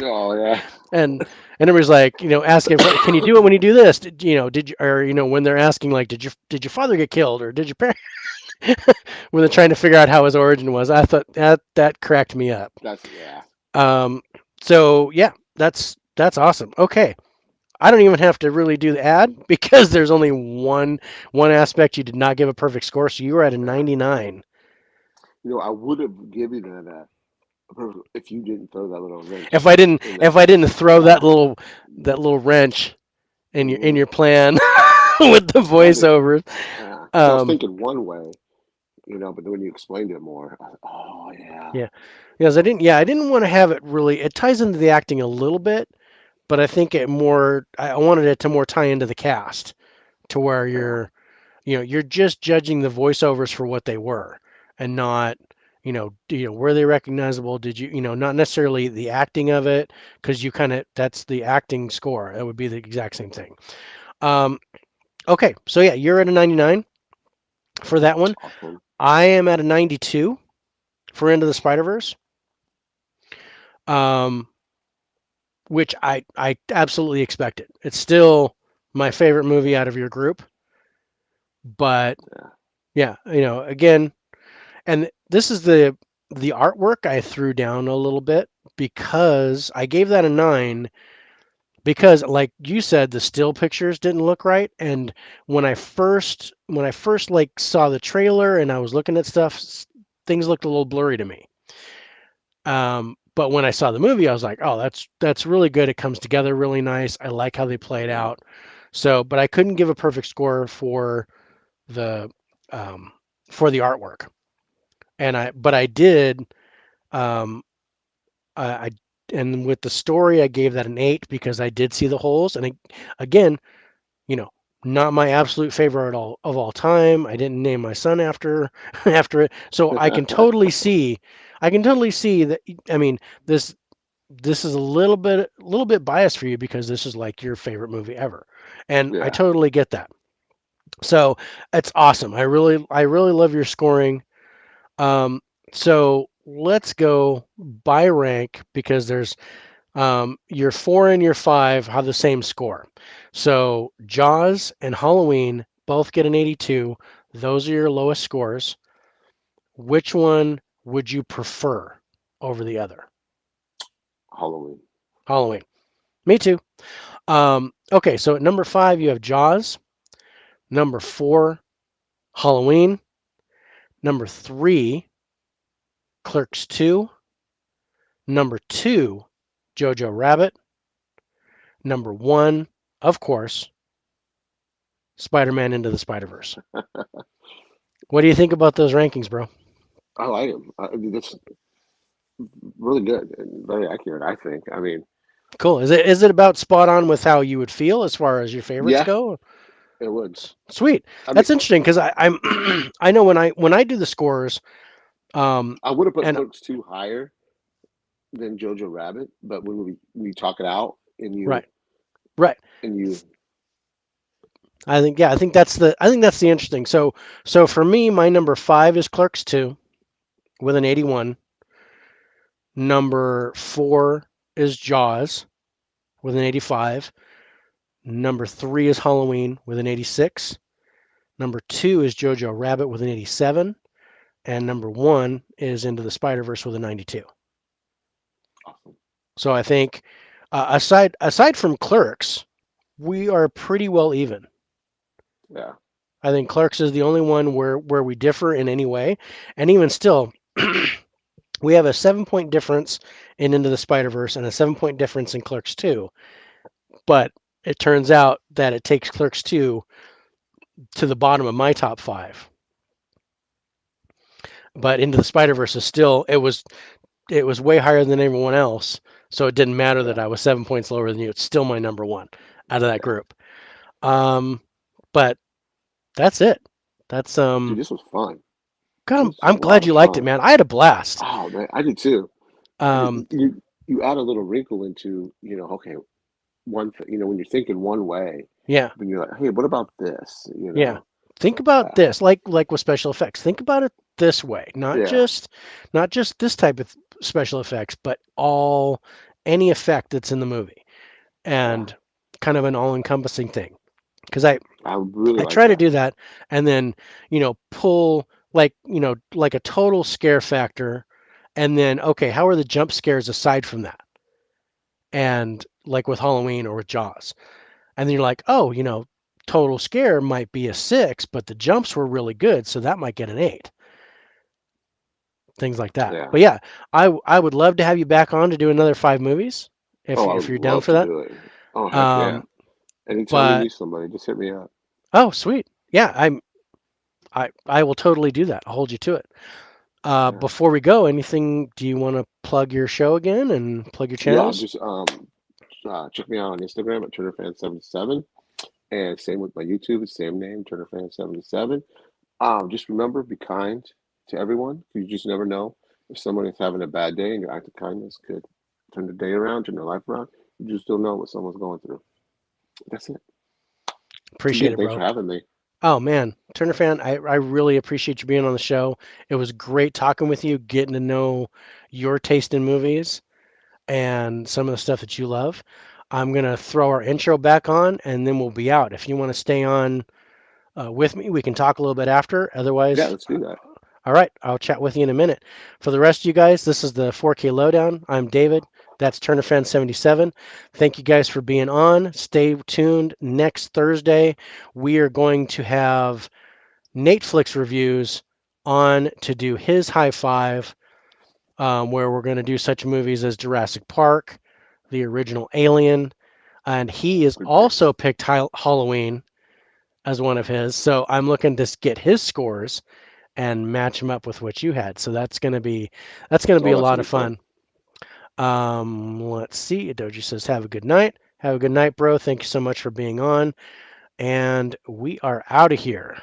Oh yeah. and everybody's like, asking, can you do it when you do this? Did you, or when they're asking like, did your father get killed or did your parents? When they're trying to figure out how his origin was, I thought that cracked me up. That's yeah. Um, so yeah, that's awesome. Okay, I don't even have to really do the ad because there's only one aspect you did not give a perfect score, so you were at a Yeah. 99. I would have given it if you didn't throw that little wrench in If there. I didn't throw that little wrench in Hmm. your plan with the I did. voiceovers. Because I was Um, thinking one way, but then when you explained it more, I was, oh yeah, yeah, because I didn't want to have it really. It ties into the acting a little bit, but I think I wanted it to more tie into the cast to where yeah, you're just judging the voiceovers for what they were and not were they recognizable, did not necessarily the acting of it, because that's the acting score, it would be the exact same thing. um, okay, so yeah, you're at a 99 for that one. awesome. I am at a 92 for Into the Spider Verse. um, which I absolutely expected. It's still my favorite movie out of your group, but Yeah. yeah, again, and this is the artwork I threw down a little bit because I gave that a 9 because like you said the still pictures didn't look right, and when I first like saw the trailer and I was looking at stuff, things looked a little blurry to me. But when I saw the movie I was like, oh, that's really good. It comes together really nice. I like how they play it Yeah. out. So but I couldn't give a perfect score the um, for the artwork, and I did. um, I and with the story, I gave that an 8 because I did see the holes. And again, you know, not my absolute favorite of all time. I didn't name my son after after it, so I can totally see that. I mean, this this is a little bit biased for you because this is like your favorite movie ever, and I Yeah. totally get that. So it's awesome. I really love your scoring. Um, so let's go by rank because there's your 4 and your 5 have the same score. So Jaws and Halloween both get an 82. Those are your lowest scores. Which one would you prefer over the other? Halloween. Halloween. Me too. Okay, so at number 5 you have Jaws. Number 4, Halloween. Number 3, Clerks 2. Number 2, Jojo Rabbit. Number 1, of course, Spider-Man Into the Spider-Verse. What do you think about those rankings, bro? I like him. That's really good and very accurate, I think. I mean, Cool. Is it about spot on with how you would feel as far as your favorites yeah, go? it would. Sweet. I mean, That's interesting because I'm I know when I do the scores, I would have put and Clerks 2 higher than Jojo Rabbit, but when we talk it out and right, right. you I think that's the interesting. So for me, my number 5 is Clerks 2 with an 81. Number 4 is Jaws with an 85. Number 3 is Halloween with an 86. Number 2 is Jojo Rabbit with an 87. And number 1 is Into the Spider-Verse with a 92. awesome. So I think aside from Clerks, we are pretty well even. Yeah, I think Clerks is the only one where we differ in any way, and even still, we have a 7 point difference in Into the Spider-Verse and a 7 point difference in Clerks 2. But it turns out that it takes Clerks 2 to the bottom of my top 5. But Into the Spider-Verse is still it was way higher than everyone else, so it didn't matter that yeah, I was 7 points lower than you. It's still my number one out of that yeah. group. Um, but that's it. That's Dude, this was fun. God, I'm, This was I'm a lot glad of you liked it, fun. man. I had a blast. Oh man, I did too. Um, You add a little wrinkle into, okay, one thing, when you're thinking one way, yeah, then you're like, hey, what about this? yeah. Think about Yeah, this, like with special effects. Think about it this way, not yeah, just not just this type of special effects, but any effect that's in the movie, yeah. and kind of an all-encompassing thing. Because I I really I like try to that. do that, and then pull like a total scare factor, and then okay, how are the jump scares aside from that? And like with Halloween or with Jaws, and then you're like, oh, total scare might be a 6, but the jumps were really good, so that might get an 8. Things like that. Yeah. But yeah, I would love to have you back on to do another 5 movies if Oh, I if would you're down love for to that. do it. Oh, heck yeah. Um, Anytime you but need somebody, just hit me up. oh, sweet. Yeah, I will totally do that. I'll hold you to it. Yeah. Before we go, anything? Do you want to plug your show again and plug your Yeah, channels? just check me out on Instagram at Turnerfan77. And same with my YouTube, same name, Turnerfan77. Just remember, be kind to everyone. You just never know if someone is having a bad day and your act of kindness could turn the day around, turn their life around. You just don't know what someone's going through. That's it. Appreciate Again, it, thanks for bro. having me. Oh man, Turner fan, I really appreciate you being on the show. It was great talking with you, getting to know your taste in movies. and some of the stuff that you love. I'm going to throw our intro back on and then we'll be out. If you want to stay on with me, we can talk a little bit after. Yeah, Otherwise, let's do that. all right, I'll chat with you in a minute. For the rest of you guys, this is the 4K Lowdown. I'm David. That's Turnerfan77. Thank you guys for being on. Stay tuned. Next Thursday, we are going to have Netflix reviews on to do his Hi-5, where we're going to do such movies as Jurassic Park, the original Alien, and he has Good also picks. picked Halloween as one of his. So I'm looking to get his scores and match them up with what you had. So that's gonna be Oh, a that's lot gonna of be fun. fun. Let's see. Doji says, "Have a good night. Have a good night, bro. Thank you so much for being on." And we are out of here.